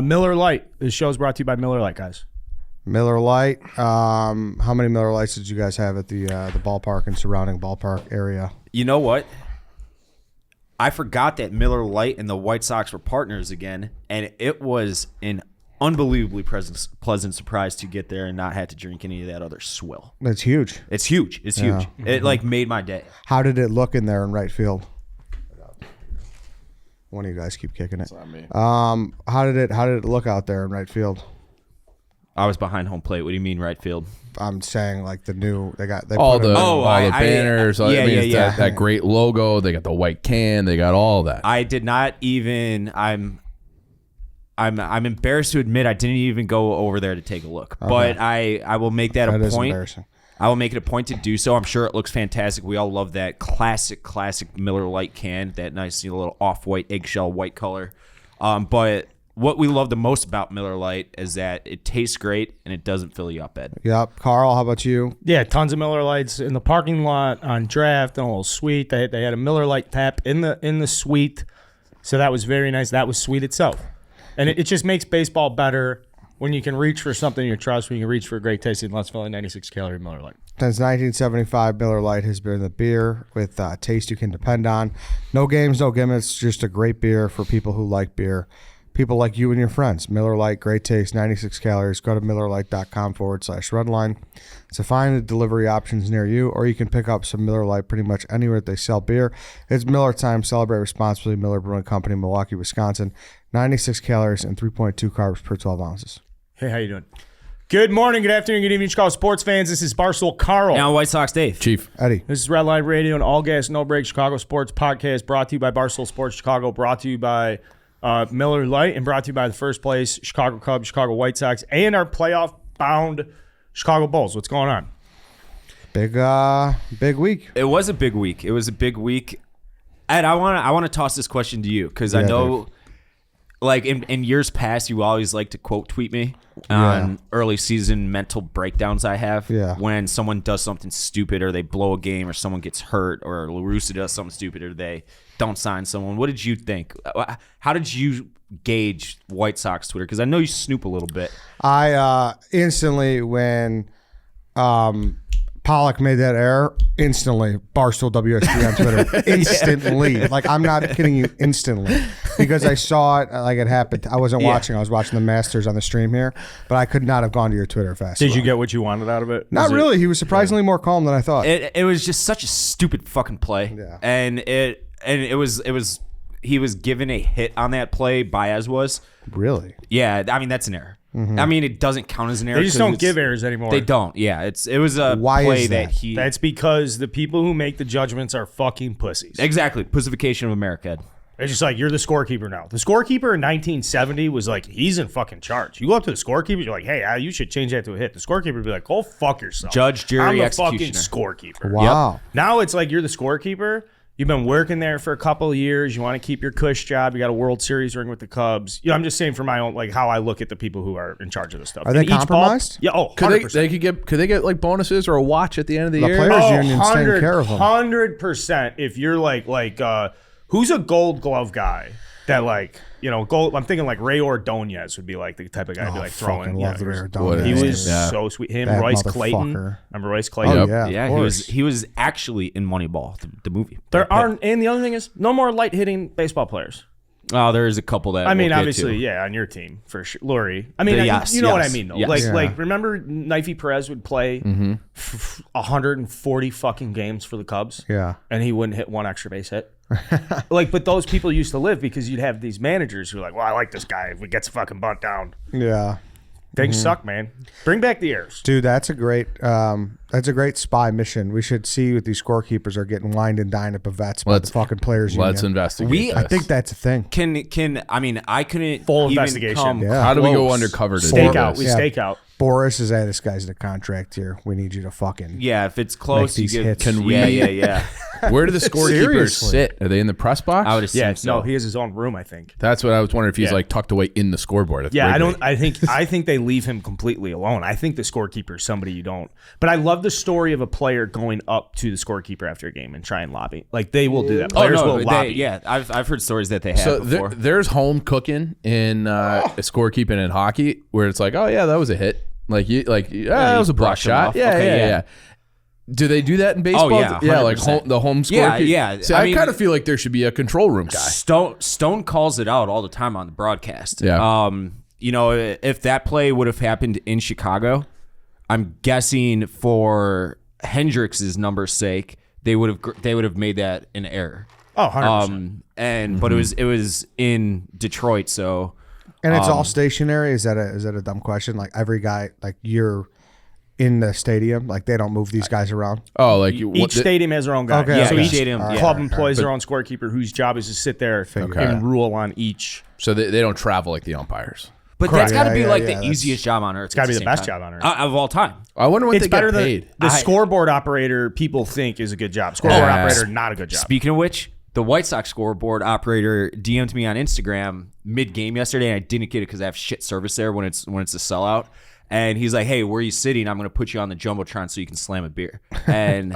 Miller Lite. This show is brought to you by Miller Lite, guys. Miller Lite. How many Miller Lites did you guys have at the ballpark and surrounding ballpark area? You know what? I forgot that Miller Lite and the White Sox were partners again, and it was an unbelievably pleasant surprise to get there and not have to drink any of that other swill. It's huge. It's huge. It's huge. It like made my day. How did it look in there in right field? One of you guys keep kicking it. It's not me. How did it look out there in right field? I was behind home plate. What do you mean right field? I'm saying like the new All the banners, yeah. That great logo. They got the white can. They got all that. I did not even. I'm embarrassed to admit I didn't even go over there to take a look. Okay. But I will make that a point. Embarrassing. I will make it a point to do so. I'm sure it looks fantastic. We all love that classic Miller Lite can, that nice little off-white eggshell white color. But what we love the most about Miller Lite is that it tastes great and it doesn't fill you up, Ed. Yep. Carl, how about you? Yeah, tons of Miller Lites in the parking lot on draft and a little suite. They had a Miller Lite tap in the suite, so that was very nice. That was sweet itself, and it just makes baseball better when you can reach for something you trust. When you can reach for a great tasting, less filling 96-calorie Miller Lite. Since 1975, Miller Lite has been the beer with taste you can depend on. No games, no gimmicks, just a great beer for people who like beer. People like you and your friends. Miller Lite, great taste, 96 calories. Go to MillerLite.com/Redline to find the delivery options near you, or you can pick up some Miller Lite pretty much anywhere that they sell beer. It's Miller time. Celebrate responsibly. Miller Brewing Company, Milwaukee, Wisconsin. 96 calories and 3.2 carbs per 12 ounces. Hey, how you doing? Good morning, good afternoon, good evening, Chicago sports fans. This is Barstool Carl. Now WhiteSoxDave. Chief. Eddie. This is Redline Radio, an all-gas, no-break Chicago sports podcast brought to you by Barstool Sports Chicago, brought to you by Miller Lite, and brought to you by the first place Chicago Cubs, Chicago White Sox, and our playoff-bound Chicago Bulls. What's going on? Big week. It was a big week. Ed, I want to toss this question to you because I know, Dave. Like in years past, you always like to quote tweet me on early season mental breakdowns I have. Yeah. When someone does something stupid, or they blow a game, or someone gets hurt, or LaRussa does something stupid, or they don't sign someone. What did you think? How did you gauge White Sox Twitter? Because I know you snoop a little bit. I instantly, when Pollock made that error, instantly Barstool WSB on Twitter. Instantly. Like, I'm not kidding you, instantly. Because I saw it like it happened. I wasn't watching. I was watching the Masters on the stream here, but I could not have gone to your Twitter fast. Did you get what you wanted out of it? Not really. He was surprisingly more calm than I thought. It was just such a stupid fucking play. Yeah. And it was he was given a hit on that play. Baez was. Really? Yeah, I mean that's an error. Mm-hmm. I mean it doesn't count as an error. They just don't give errors anymore. They don't. Yeah, it was a Why play is that? That's because the people who make the judgments are fucking pussies. Exactly. Pussification of America. Ed. It's just like, you're the scorekeeper now. The scorekeeper in 1970 was like, he's in fucking charge. You go up to the scorekeeper, you're like, hey, you should change that to a hit. The scorekeeper would be like, go fuck yourself. Judge, jury, I'm the executioner. fucking scorekeeper. Wow. Yep. Now it's like, you're the scorekeeper. You've been working there for a couple of years. You want to keep your cush job. You got a World Series ring with the Cubs. I'm just saying for my own, like, how I look at the people who are in charge of this stuff. Are they compromised? Yeah, 100%. Could they get like bonuses or a watch at the end of the year? Players Union's taking care of them. 100%. If you're like who's a Gold Glove guy that gold? I'm thinking like Ray Ordonez would be like the type of guy to be like throwing. Love the Ray Ordonez. He was so sweet. Him, That Royce motherfucker. Clayton. Remember Royce Clayton? Oh, yeah. Yeah, he was actually in Moneyball, the movie. And the other thing is, no more light hitting baseball players. Oh, there is a couple that I mean, we'll obviously, get to. on your team for sure, Lurie. I mean, Yes, you know what I yes, mean, though. yes. Like remember, Knifey Perez would play 140 fucking games for the Cubs. Yeah. And he wouldn't hit one extra base hit. But those people used to live because you'd have these managers who are like, well, I like this guy if he gets a fucking bunt down. Yeah. Things suck, man. Bring back the errors. Dude, that's a great spy mission. We should see what these scorekeepers are getting wined and dined at Bavets by the fucking players union. Let's investigate this. I think that's a thing. I couldn't Full even investigation. come Yeah. How do we go close. undercover to Stake do out. this? We stake out. Boris is, this guy's in a contract here. We need you to fucking Yeah, if it's close, Make these you hits. give. Can we? Yeah. Where do the scorekeepers Seriously? sit? Are they in the press box? I would assume Yeah, so. no, he has his own room, I think. That's what I was wondering if he's Yeah. like tucked away in the scoreboard. At Yeah, Wrigley. I think they leave him completely alone. I think the scorekeeper is somebody you don't. But I love the story of a player going up to the scorekeeper after a game and try and lobby. Like they will do that. Oh Players no, will lobby. yeah, I've heard stories that they have So before. there's home cooking in scorekeeping in hockey where it's like, oh yeah, that was a hit. Like that was a block brush 'em shot. off. Yeah, Okay, yeah. yeah. Do they do that in baseball? yeah, yeah, like 100%. the home Yeah, scorekeeper. yeah. See, I I mean- kind of feel like there should be a control room guy. Stone calls it out all the time on the broadcast. Yeah. You know, if that play would have happened in Chicago, I'm guessing for Hendricks' number's sake, they would have made that an error. Oh, 100%. But it was in Detroit, so And it's all stationary. Is that a dumb question? Like every guy, like you're in the stadium, like they don't move these guys around. Oh, like Each stadium has their own guy. Okay, So okay. each Stadium, club yeah. employs their own scorekeeper whose job is to sit there and rule on each. so they don't travel like the umpires. But Correct. that's got to be Yeah, like yeah, the that's- easiest job on earth. It's got to be the best job on earth. of all time. I wonder what It's they better get than paid. the scoreboard operator. People think is a good job. Scoreboard operator, not a good job. Speaking of which, the White Sox scoreboard operator DM'd me on Instagram mid-game yesterday, and I didn't get it because I have shit service there when it's a sellout. And he's like, "Hey, where are you sitting? I'm going to put you on the Jumbotron so you can slam a beer." And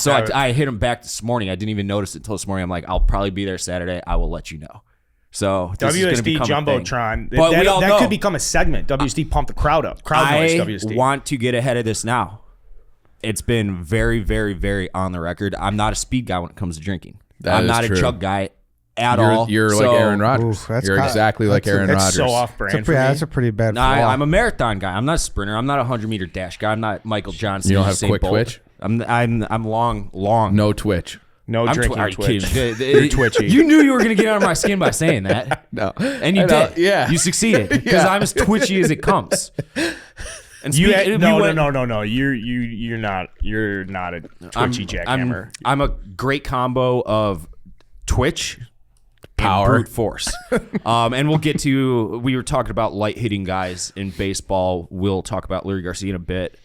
so I hit him back this morning. I didn't even notice it until this morning. I'm like, "I'll probably be there Saturday. I will let you know." So this is gonna WSD become a thing. Jumbotron. But we all that know. could become a segment. WSD pump the crowd up. Crowd noise. I WSD. want to get ahead of this now. It's been very, very, very on the record. I'm not a speed guy when it comes to drinking. That I'm is not true. a chug guy at all. You're So- like Aaron Rodgers. Oof, that's You're kinda- exactly like Aaron It's Rodgers. so off That's brand for me. that's a pretty bad No, flaw. I'm a marathon guy. I'm not a sprinter. I'm not a 100-meter dash guy. I'm not Michael Johnson. You don't have Usain quick Bolt. twitch? I'm long. No twitch. No I'm drinking are you Twitch. kidding? You're twitchy. You knew you were going to get under my skin by saying that. No. And you I know, did. yeah. You succeeded because I'm as twitchy as it comes. And You speaking- no, we no, went- no, no, no. You're not a twitchy jackhammer. I'm a great combo of Twitch Power. and brute force. And we'll get to, we were talking about light hitting guys in baseball. We'll talk about Larry Garcia in a bit.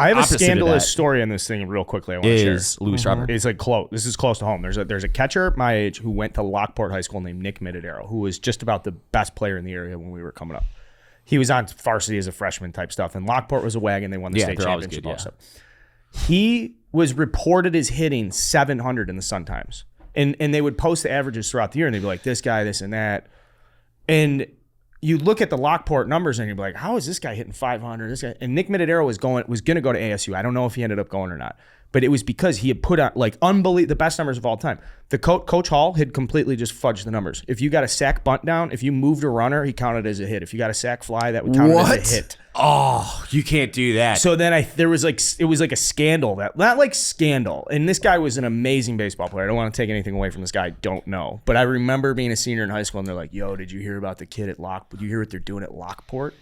I have a Opposite of scandalous that story on this thing real quickly. I want to share. Is Luis Robert. It's like close. This is close to home. There's a catcher my age who went to Lockport High School named Nick Mittadero, who was just about the best player in the area when we were coming up. He was on varsity as a freshman type stuff, and Lockport was a wagon. They won the Yeah, state they're always championship. good, All that stuff. He was reported as hitting 700 in the Sun Times, and they would post the averages throughout the year, and they'd be like, this guy, this and that, and you look at the Lockport numbers and you'd be like, how is this guy hitting 500? This guy, and Nick Mittadero was going to go to ASU. I don't know if he ended up going or not, but it was because he had put out like the best numbers of all time. The Coach Hall had completely just fudged the numbers. If you got a sack bunt down, if you moved a runner, he counted as a hit. If you got a sack fly, that would count as a hit. Oh, you can't do that. So then it was like a scandal not like scandal. And this guy was an amazing baseball player. I don't want to take anything away from this guy. I don't know. But I remember being a senior in high school and they're like, yo, did you hear about the kid at Lockport? Did you hear what they're doing at Lockport?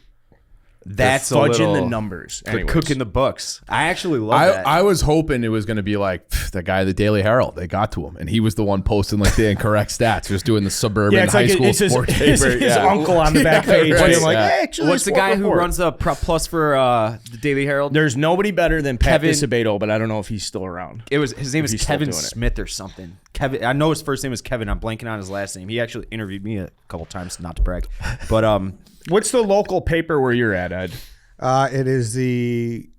That's They're a fudging little, the numbers. They're Anyways. cooking the books. I actually love that. I was hoping it was going to be like the guy at the Daily Herald. They got to him, and he was the one posting like the incorrect stats, just doing the suburban Yeah, it's high like school it's sport his paper. uncle on the back page. right, being like, yeah. hey, actually, What's the Sport guy who Report. runs the Prep Plus for the Daily Herald? There's nobody better than Pat Kevin- Disabato, but I don't know if he's still around. His name is he's still Kevin doing it. Smith or something. Kevin, I know his first name is Kevin. I'm blanking on his last name. He actually interviewed me a couple times, not to brag, but What's the local paper where you're at, Ed? It is the.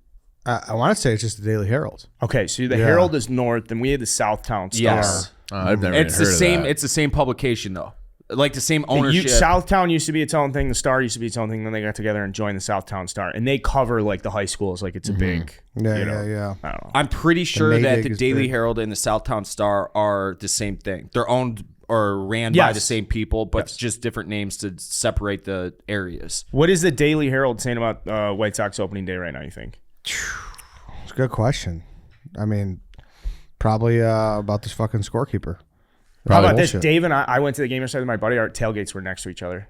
I want to say it's just the Daily Herald. Okay, so the Yeah. Herald is north, and we had the Southtown Star. yes, I've never it's even the heard same. of that. It's the same publication though, like the same ownership. Southtown used to be its own thing. The Star used to be its own thing. Then they got together and joined the Southtown Star, and they cover like the high schools, like it's a big. Yeah, you know, yeah. I don't know. I'm pretty sure that Maydig the is Daily big. Herald and the Southtown Star are the same thing. They're owned or ran by Yes. the same people, but Yes. just different names to separate the areas. What is the Daily Herald saying about White Sox opening day right now? You think? It's a good question. I mean, probably about this fucking scorekeeper. How about this? Bullshit. Dave and I went to the game yesterday with my buddy. Our tailgates were next to each other.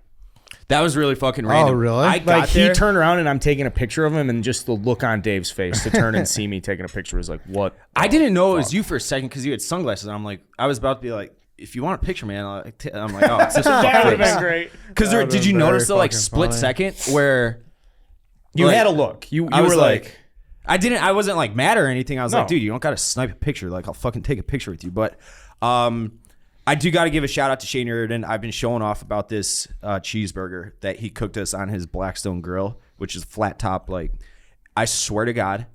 That was really fucking random. Oh, really? I got Like he there. turned around and I'm taking a picture of him, and just the look on Dave's face to turn and see me taking a picture was like, what? I didn't know it was you for a second because you had sunglasses. And I'm like, I was about to be like, if you want a picture, man. I'm like, oh, it's this That would have been fuck great. Because That would've did you been very notice the like fucking split funny. second where You like, had a look. You I were was like, I wasn't like mad or anything. I was No. like, dude, you don't got to snipe a picture. Like, I'll fucking take a picture with you. But I do got to give a shout out to Shane Reardon. I've been showing off about this cheeseburger that he cooked us on his Blackstone grill, which is flat top. Like, I swear to God,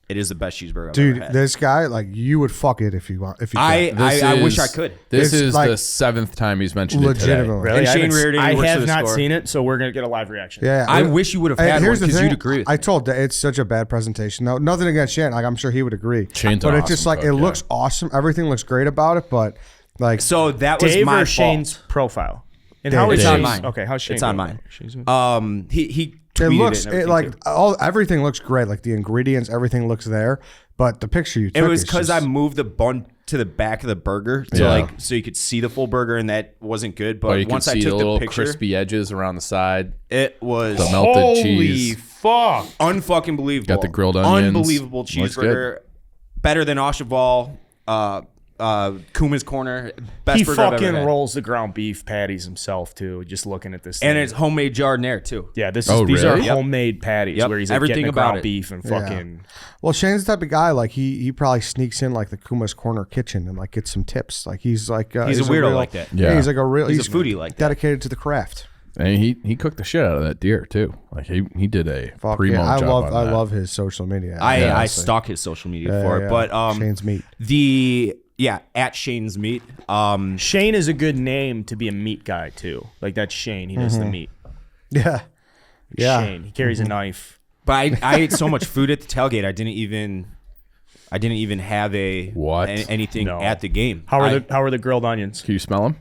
it is the best cheeseburger I've ever had. This guy, like, you would fuck it if you want. If you could. I wish I could. This It's is like- the 7th time he's mentioned it today. legitimately. Really? And I Shane haven't- Reardon, I he works for have the not Score. seen it, so we're gonna get a live reaction. Yeah, I wish you would have Hey, had here's one the because thing. you'd agree with I me. told that it's such a bad presentation. No, nothing against Shane. Like, I'm sure he would agree. Shane's but an it's just awesome like cook, it yeah. looks awesome. Everything looks great about it. But like, So that was Dave my or fault. Shane's profile? And Dave. how is It's on Shane's- mine. Okay, how's Shane? It's on doing? mine. He tweeted it looks and everything, like too. everything looks great. Like the ingredients, everything looks there. But the picture you took, It was is because just- I moved the bun to the back of the burger to Yeah. so you could see the full burger, and that wasn't good. But Or you can once I see took the the little picture, crispy edges around the side. it was The melted Holy cheese. fuck! unfucking believable. Got the grilled onions. Unbelievable Looks cheeseburger. Better than Oshaval, Kuma's Corner. Best He burger I've ever fucking had. rolls the ground beef patties himself too. Just looking at this, And thing. it's homemade jardiniere too. yeah, these Oh, are really? Yep. homemade patties Yep. where he's like, Everything getting the about ground it. beef and fucking. Well, Shane's the type of guy, like he probably sneaks in like the Kuma's Corner kitchen and like gets some tips. Like he's like He's a weirdo real- like that. Yeah, Yeah. he's like a real. He's a foodie like that. dedicated to the craft. And he cooked the shit out of that deer too. Like he did a Fuck primo yeah. job on I that. love his social media. I honestly. stalk his social media Yeah, for yeah. it. But Shane's meat. at Shane's Meat. Shane is a good name to be a meat guy too. Like that's Shane. He does the meat. Yeah, yeah. Shane. He carries a knife. But I ate so much food at the tailgate. I didn't even have What? anything No. at the game. How are the grilled onions? Can you smell them?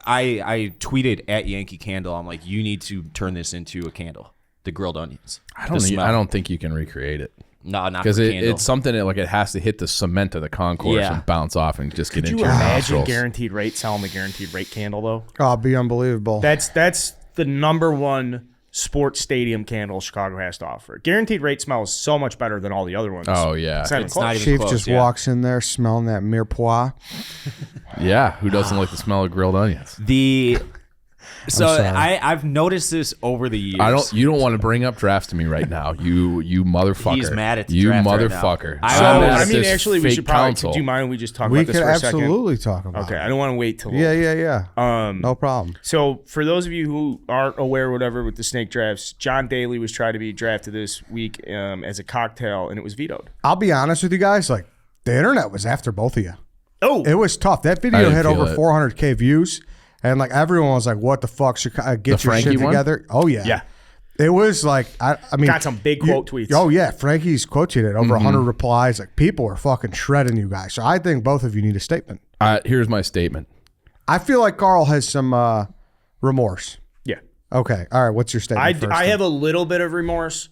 I tweeted at Yankee Candle. I'm like, you need to turn this into a candle. The grilled onions. I The smell. don't think you can recreate it No, not because for candle. it's something that, like, it has to hit the cement of the concourse Yeah. and bounce off and just get Could into you your imagine nostrils. guaranteed rate selling the guaranteed rate candle though? Oh, it'd be unbelievable. That's the number one sports stadium candle Chicago has to offer. Guaranteed rate smells so much better than all the other ones. Oh yeah, It's not even It's close. not even Chief close, just yeah. walks in there smelling that mirepoix. yeah. Who doesn't like the smell of grilled onions? So sorry. I've noticed this over the years. You don't want to bring up drafts to me right now. You motherfucker. He's mad at the you draft right now. motherfucker. I- So I'm mad I at mean, this actually, we fake should probably. council. Do you mind we just talk We about this could for a second? absolutely talk about Okay, it. I don't want to wait till. Yeah. No problem. So for those of you who aren't aware, whatever, with the snake drafts, John Daly was trying to be drafted this week as a cocktail, and it was vetoed. I'll be honest with you guys. Like, the internet was after both of you. Oh, It was tough. That I video didn't hit feel over it. 400K views, and like everyone was like, "What the fuck? Should get The your Frankie shit one? together." Oh yeah, Yeah. It was like I mean, Got some big quote tweets. Oh yeah, Frankie's quote tweeted over 100 replies. Like people are fucking shredding you guys. So I think both of you need a statement. Here's my statement. I feel like Carl has some remorse. yeah. Okay, all right. What's your statement? first I then? have a little bit of remorse,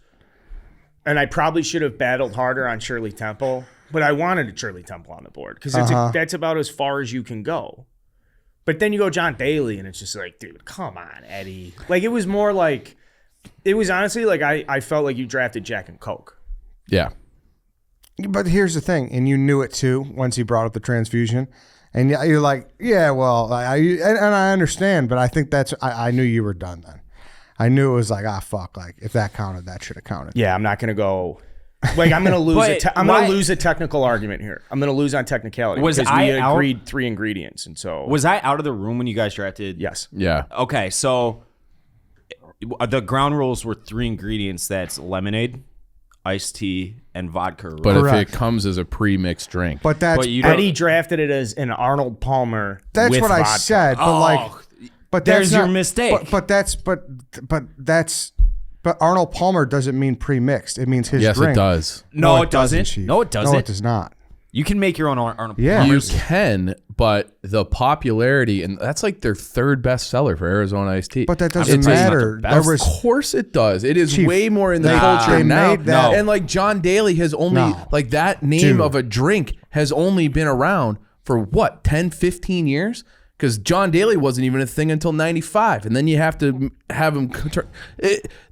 and I probably should have battled harder on Shirley Temple, but I wanted a Shirley Temple on the board because that's about as far as you can go. But then you go John Daly, and it's just like, dude, come on, Eddie. Like, it was more like, it was honestly like I felt like you drafted Jack and Coke. Yeah. But here's the thing, and you knew it too once he brought up the transfusion, and you're like, yeah, well, and I understand, but I think I knew you were done then. I knew it was like, fuck, like if that counted, that should have counted. Yeah, I'm not gonna go. Like, I'm gonna lose. But I'm why- gonna lose a technical argument here. I'm gonna lose on technicality Was because I we out? agreed 3 ingredients, and so Was I out of the room when you guys drafted? yes. Yeah. Okay, so the ground rules were 3 ingredients. That's lemonade, iced tea, and vodka. But Correct. if it comes as a pre-mixed drink, But that's But you don't- Eddie drafted it as an Arnold Palmer. that's with what I vodka. said. But like, but there's that's your not- mistake. But Arnold Palmer doesn't mean pre-mixed. It means his yes, drink. it does. No, it doesn't. Chief. No, it doesn't. No, it does not. You can make your own Arnold. Yeah. You Palmer's. can, but the popularity, and that's like their 3rd best seller for Arizona iced tea. But that I'm doesn't just telling you matter. about the There best. was Of course it does. It is Chief, way more in the they- culture they now. made that- And like John Daly has only, No. like that name Dude. of a drink has only been around for what, 10, 15 years? Because John Daly wasn't even a thing until 95. And then you have to have him.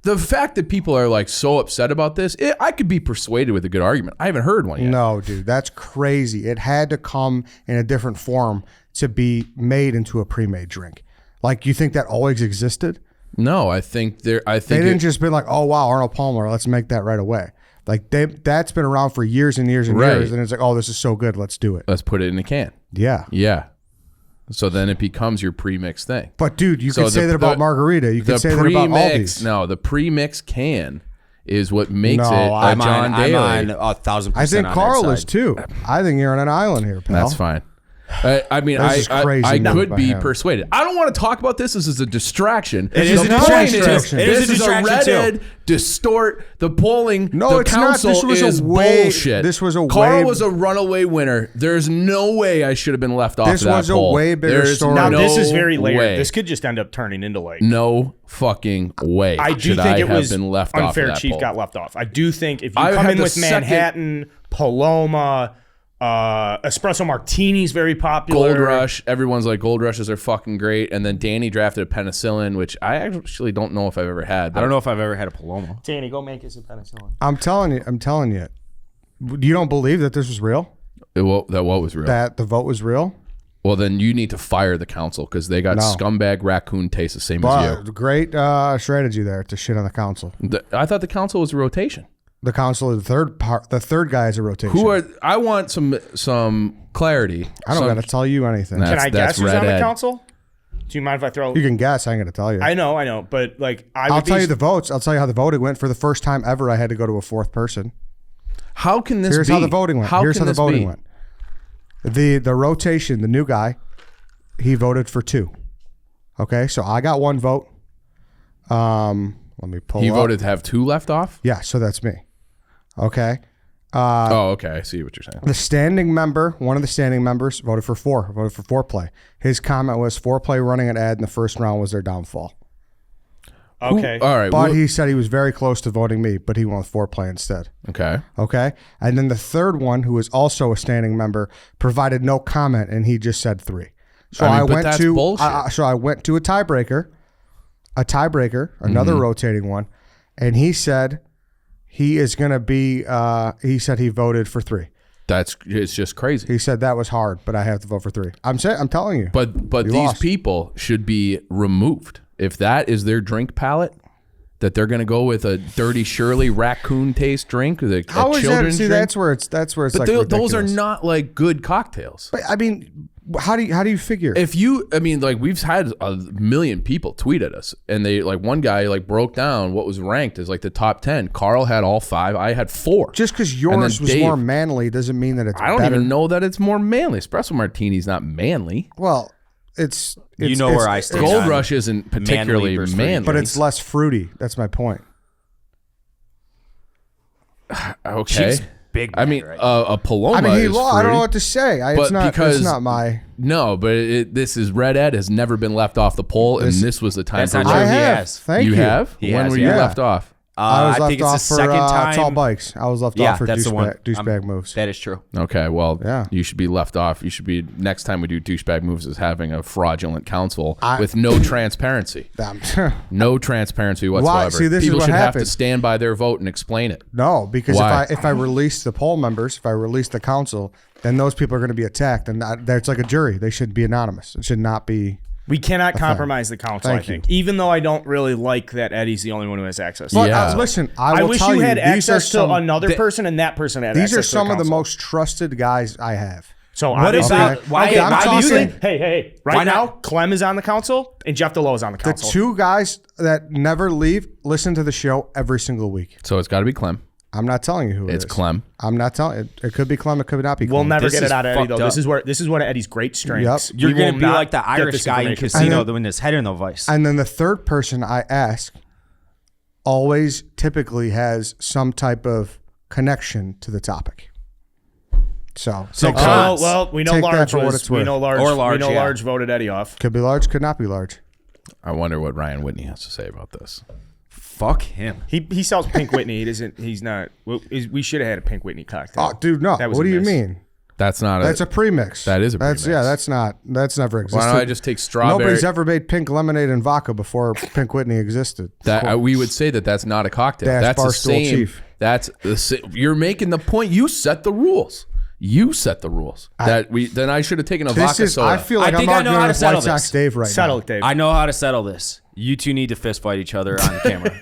The fact that people are like so upset about this, I could be persuaded with a good argument. I haven't heard one yet. No, dude, that's crazy. It had to come in a different form to be made into a pre-made drink. Like, you think that always existed? No, I think They didn't just be like, oh, wow, Arnold Palmer, let's make that right away. Like that's been around for years and years and years, and it's like, oh, this is so good, let's do it. Let's put it in a can. Yeah. Yeah. So then it becomes your pre-mix thing. But dude, you could say that about margarita. You could say that about Aldi's. No, the pre-mix can is what makes No, it a I'm John Daly. I'm on 1,000%. I think on Carl that is side. too. I think you're on an island here, pal. That's fine. I mean, This is crazy I move could by be him. persuaded. I don't want to talk about this. This is a distraction. It is The a point distraction, too. It is a This is a distraction, too. redhead distort the polling. No, the it's not. council This was a is way- bullshit. this was a Carl way- was a runaway winner. There's no way I should have been left off This of that was a poll. way bigger There's story. Now no this is very layered. way. This could just end up turning into like. No fucking way. I do should think I it have was been left off unfair. of that Chief poll. got left off. I do think if you I come had in the with second- Manhattan, Paloma, espresso martini's very popular. Gold Rush. Everyone's like, Gold Rushes are fucking great. And then Danny drafted a penicillin, which I actually don't know if I've ever had. I don't know if I've ever had a Paloma. Danny, go make us a penicillin. I'm telling you. You don't believe that this was real? That what was real. That the vote was real? Well, then you need to fire the council because they got No. scumbag raccoon taste the same as But great strategy there to shit on the council. you. I thought the council was a rotation. The council is the third guy is a rotation. I want some clarity. I don't got to tell you anything. Nah. Can I That's guess who's on the redhead. council? Do you mind if I throw? You can guess. I ain't going to tell you. I know, but like I'll tell you the votes. I'll tell you how the voting went. For the first time ever, I had to go to a fourth person. How can this Here's be? how the voting went. How Here's can how the this voting be? went. The rotation, the new guy, he voted for 2. Okay, so I got 1 vote. Let me pull. He up. voted to have 2 left off? Yeah, so that's me. Okay. Oh, okay. I see what you're saying. The standing member, one of the standing members, voted for 4. Voted for foreplay. His comment was foreplay running an ad in the first round was their downfall. Okay. All right. But he said he was very close to voting me, but he went with foreplay instead. Okay. Okay. And then the third one, who was also a standing member, provided no comment, and he just said 3. So I mean, I but went that's to bullshit. so I went to a tiebreaker, another rotating one, and he said he is going to be. He said he voted for 3. It's just crazy. He said that was hard, but I have to vote for 3. I'm telling you. But You these lost. people should be removed. If that is their drink palette, that they're going to go with a Dirty Shirley raccoon taste drink, a How is that? children's See, drink. that's where it's but like those are ridiculous. not like good cocktails. But I mean, how do you figure? Like we've had a million people tweet at us, and they like one guy like broke down what was ranked as like the top 10. Carl had all 5. I had 4. Just because And yours then was Dave- more manly doesn't mean that it's I don't better. even know that it's more manly. Espresso Martini's not manly. Well, it's You know where I stand. Gold on Rush isn't particularly versus manly. but it's less fruity. That's my point. okay. Chief's big. I mean, man, right? a Paloma. I mean, is I don't fruity. know what to say. It's But because- not my. No, but this is Red Ed has never been left off the poll, and this was the time That's for not Red true. I He have. has. Thank you. You have? He When has, were you yeah. left off? I was I left think it's off the for second time. tall bikes. I was left Yeah, off for that's the one. douchebag moves. That is true. Okay, well, Yeah. you should be left off. You should be next time we do douchebag moves is having a fraudulent council I- with no transparency, no transparency whatsoever. See, this is People what should have happened. to stand by their vote and explain it. No, because Why? if I release the poll members, if I release the council, then those people are going to be attacked, and that's like a jury. They should be anonymous. It should not be. We cannot compromise the council, Thank I think. you. Even though I don't really like that Eddie's the only one who has access. But Yeah. listen, I will wish tell you had these are access to some- another person and that person had access These are to some of the council. most trusted guys I have. So What obviously, about- why- okay, I'm obviously, talking- hey, right Why now, not? Clem is on the council and Jeff DeLoe is on the The council. 2 guys that never leave listen to the show every single week. So it's got to be Clem. I'm not telling you who it It's is. Clem. I'm not telling. It could be Clem. It could not be Clem. We'll never This get is it out of Eddie though. fucked up. This is one of Eddie's great strengths. Yep. You're We going to will be not like the get Irish this guy in information. Casino And when his head in the vice. And then the third person I ask always typically has some type of connection to the topic. So take that- cons. well, we know Take that Large for what was. it's We worth. know Large. Or Large, we know yeah. Large voted Eddie off. could be large, could not be large. I wonder what Ryan Whitney has to say about this. Fuck him. He sells Pink Whitney. He doesn't. He's not. We should have had a Pink Whitney cocktail. Oh, dude, no. That was What a do you miss. mean? That's not That's a premix. That is a That's premix. That's never existed. Why don't I just take strawberry? Nobody's ever made pink lemonade and vodka before Pink Whitney existed. We would say that that's not a cocktail. Dash That's the Barstool same. Chief. That's you're making the point. You set the rules. You set the rules. Then I should have taken a This vodka is. soda. I feel like I I'm think I know arguing how to with settle White Sox this. Dave right Settle now. it, Dave. I know how to settle this. You two need to fist fight each other on camera.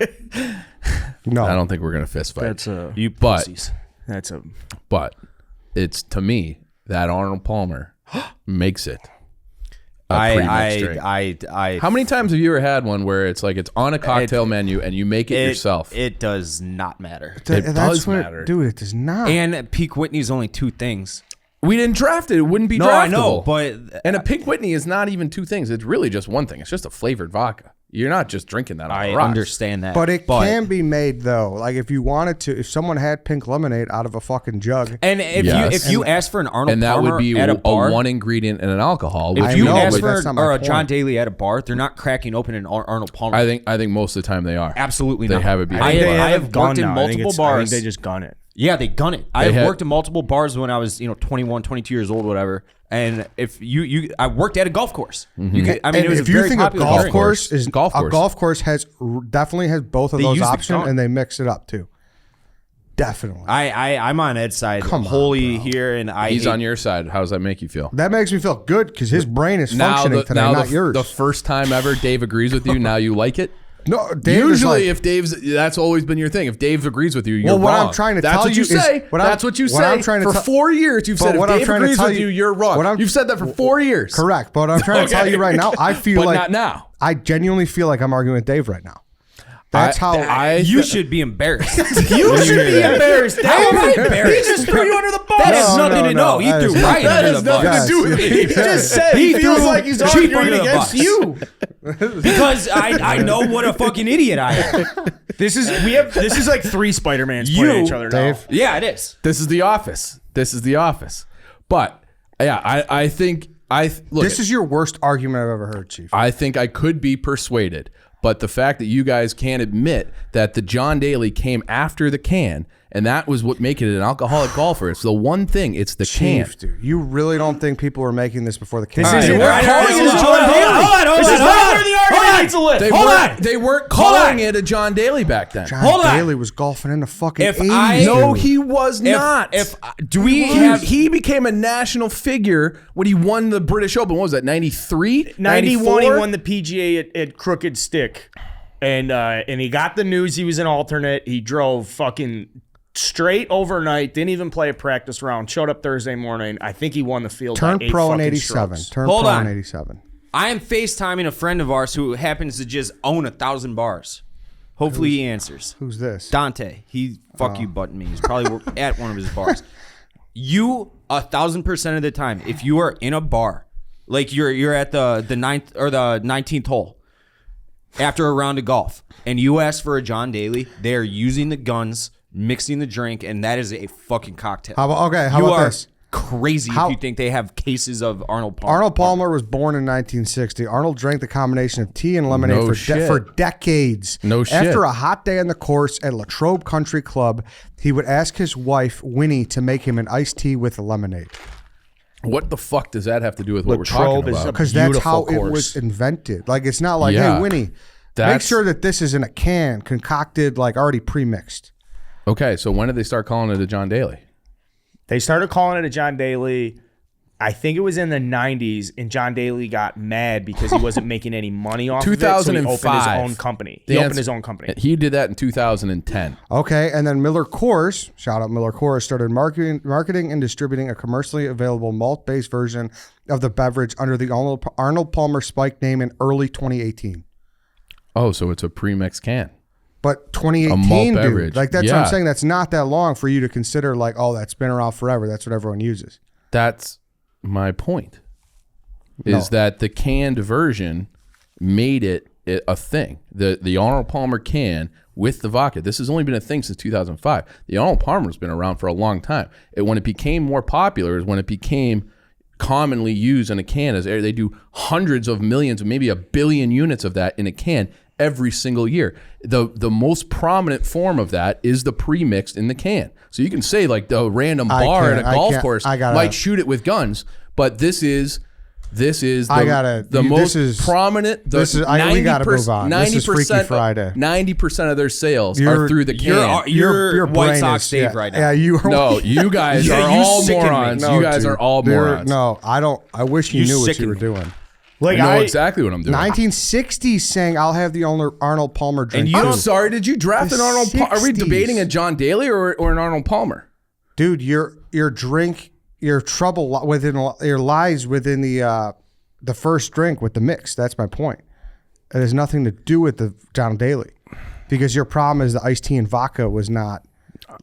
No. I don't think we're gonna fist fight. That's You But- pussies. that's a But it's, to me, that Arnold Palmer makes it a pre-mixed drink. I How many times have you ever had one where it's like it's on a cocktail menu and you make it yourself? It does not matter. It does matter. Dude, it does not. And Peak Whitney's only 2 things. We didn't draft it. It wouldn't be No, draftable. I know, but And a Pink Whitney is not even 2 things. It's really just one thing. It's just a flavored vodka. You're not just drinking that on I the rocks. understand that. But it can be made though. Like if you wanted to, if someone had pink lemonade out of a fucking jug. And if Yes. you ask for an Arnold And that Palmer would be at a a bar, one ingredient in an alcohol. if Which you know, ask but for that's not my or a point. John Daly at a bar, they're not cracking open an Arnold Palmer. I think most of the time they are. Absolutely They not. have it behind I the bar. have gone worked in now. multiple I bars. think they just gun it. Yeah, they gun it. I They have had- worked in multiple bars when I was, 21, 22 years old, whatever. And if I worked at a golf course. You could, I mean, And it was if a you very think a popular golf drink. course is Golf a course. golf course definitely has both of They those use the options, gun. and they mix it up too. Definitely. I'm on Ed's side. Come on, wholly bro. here, and He's on your side. How does that make you feel? That makes me feel good because his brain is functioning today, not yours. The first time ever Dave agrees with you, now you like it? No, Dave is Usually, like- if Dave's, that's always been your thing. If Dave agrees with you, you're Well, what wrong. I'm trying to that's tell what you you is- say. what I'm- That's what you what I'm say. trying to For tell- 4 years, you've But said if what I'm Dave trying to agrees tell with you- you, you're wrong. what I'm- You've said that for 4 years. correct. But what I'm trying to tell you right now, I feel But like not now. I genuinely feel like I'm arguing with Dave right now. That's how You should be embarrassed. You should be embarrassed. How am I embarrassed? He just threw you under the bus. That has nothing to know. He threw Ryan That under has the bus. nothing to do with it. He just said He he feels threw like he's Cheap arguing under the against bus. you. Because I know what a fucking idiot I am. This is like 3 Spider-Mans playing You, each other Dave. now. Yeah, it is. This is The Office. This is The Office. But yeah, I think look. this is your worst argument I've ever heard, Chief. I think I could be persuaded, but the fact that you guys can't admit that the John Daly came after the can, and that was what made it an alcoholic golfer. It's the one thing. It's the can. Chief, dude, you really don't think people were making this before the can? This All is right, we're all right, calling all it right, as hold John on, Daly. hold on, hold This on, is hold not on. where the argument needs to live. They Hold weren't, on. they weren't Hold calling on. it a John Daly back then. John Hold on. Daly was golfing in the fucking If 80s. I- No, dude. he was not. Do we have? He became a national figure when he won the British Open. What was that, 93? 91, he 94? won the PGA at Crooked Stick, and he got the news he was an alternate. He drove fucking straight overnight, didn't even play a practice round. Showed up Thursday morning. I think he won the field. Turned by 8 pro in fucking 87. strokes. Turned Hold pro on. in 87. I am FaceTiming a friend of ours who happens to just own 1,000 bars. Hopefully he answers. Who's this? Dante. He fuck you button me. He's probably at one of his bars. You 1,000% of the time, if you are in a bar, like you're at the 9th or the 19th hole after a round of golf, and you ask for a John Daly, they are using the guns, mixing the drink, and that is a fucking cocktail. How about you about are this? crazy How- if you think they have cases of Arnold Palmer. Arnold Palmer was born in 1960. Arnold drank the combination of tea and lemonade No for shit. decades. No shit. After a hot day on the course at Latrobe Country Club, he would ask his wife, Winnie, to make him an iced tea with lemonade. What the fuck does that have to do with what Latrobe we're is talking a about? Because that's how Beautiful it was course. invented. Like, it's not like, Yeah. hey, Winnie, make That's- sure that this is in a can, concocted, like already pre-mixed. Okay, so when did they start calling it a John Daly? They started calling it a John Daly. I think it was in the 90s, and John Daly got mad because he wasn't making any money off of it, so he opened his 2005. own company. The He opened answer- his own company. He did that in 2010. Okay, and then Miller Coors, shout out Miller Coors, started marketing and distributing a commercially available malt-based version of the beverage under the Arnold Palmer Spike name in early 2018. Oh, so it's a pre-mixed can. But A malt 2018, beverage. dude, like that's what Yeah. I'm saying. That's not that long for you to consider like, oh, that's been around forever. That's what everyone uses. That's my point. Is that the canned version made it a thing. The Arnold Palmer can with the vodka. This has only been a thing since 2005. The Arnold Palmer's been around for a long time. When it became more popular is when it became commonly used in a can. As they do hundreds of millions, maybe 1 billion units of that in a can every single year. The most prominent form of that is the pre-mixed in the can. So you can say like the random bar at a golf course might shoot it with guns, but this is the most prominent. We gotta move on. This is Freaky Friday. 90% of their sales are through the can. You're brain White Sox is- Dave yeah, right now. Yeah, you are. No, you guys Yeah, are you all sicken me. morons. No, you guys dude. are all They're- morons. No, I don't. I wish you knew what sicken you were me. doing. Like I know exactly what I'm doing. 1960s saying I'll have the Arnold Palmer drink. I'm sorry, did you draft The an Arnold Palmer? Are we 60s. debating a John Daly or an Arnold Palmer? Dude, your drink, your trouble your lies within the first drink with the mix. That's my point. It has nothing to do with the John Daly, because your problem is the iced tea and vodka was not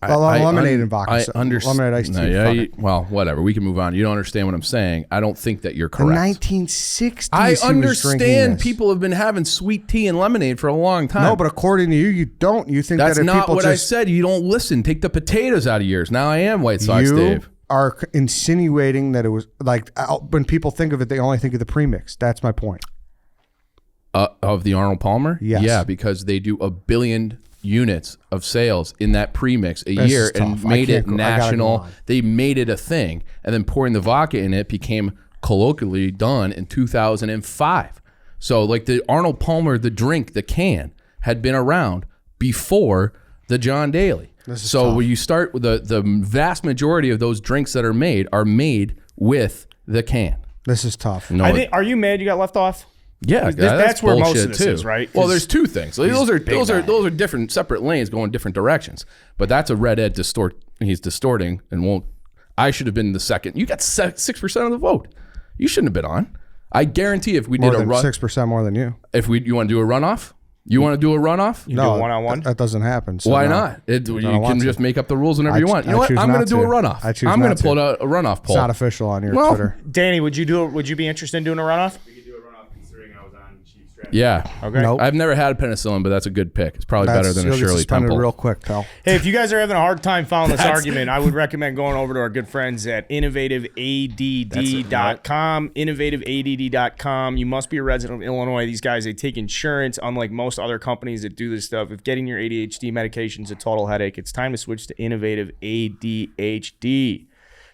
lemonade and vodka. I understand. Lemonade iced tea. No, well, whatever. We can move on. You don't understand what I'm saying. I don't think that you're The correct. 1960s. I he was drinking understand this. people have been having sweet tea and lemonade for a long time. No, but according to you, you don't. You think that's that if not people what I said. You don't listen. Take the potatoes out of yours. Now I am White Sox you Dave. are insinuating that it was like when people think of it, they only think of the premix. That's my point. Of the Arnold Palmer? Yes. Yeah, because they do 1 billion units of sales in that premix a This year is and tough. I made can't it go- I gotta go national. on. They made it a thing. And then pouring the vodka in it became colloquially done in 2005. So like the Arnold Palmer, the drink, the can, had been around before the John Daly. So when you start with the vast majority of those drinks that are made with the can. This is tough. No, I think. Are you mad you got left off? yeah, that's where most bullshit of this too. is, right? Well, 'Cause there's two things. Like, those guy. are different, separate lanes going different directions. But that's a red Ed He's distorting and won't. I should have been the second. You got 6% of the vote. You shouldn't have been on. I guarantee if we More did a than run, 6% more than you. you want to do a runoff, you want to do a runoff. You do a one-on-one? That doesn't happen. So Why no. not? You don't can want to. just make up the rules whenever you want. You know I what? choose I'm going not to do a to. runoff. I choose I'm going not to pull to. out a runoff It's poll. not official on your Well, Twitter. Danny, would you be interested in doing a runoff? Yeah. Okay. Nope. I've never had a penicillin, but that's a good pick. It's probably better than a You'll get Shirley suspended Temple. real quick, pal. Hey, if you guys are having a hard time following this argument, I would recommend going over to our good friends at innovativeadd.com. Innovativeadd.com. You must be a resident of Illinois. These guys, they take insurance, unlike most other companies that do this stuff. If getting your ADHD medication is a total headache, it's time to switch to Innovative ADHD.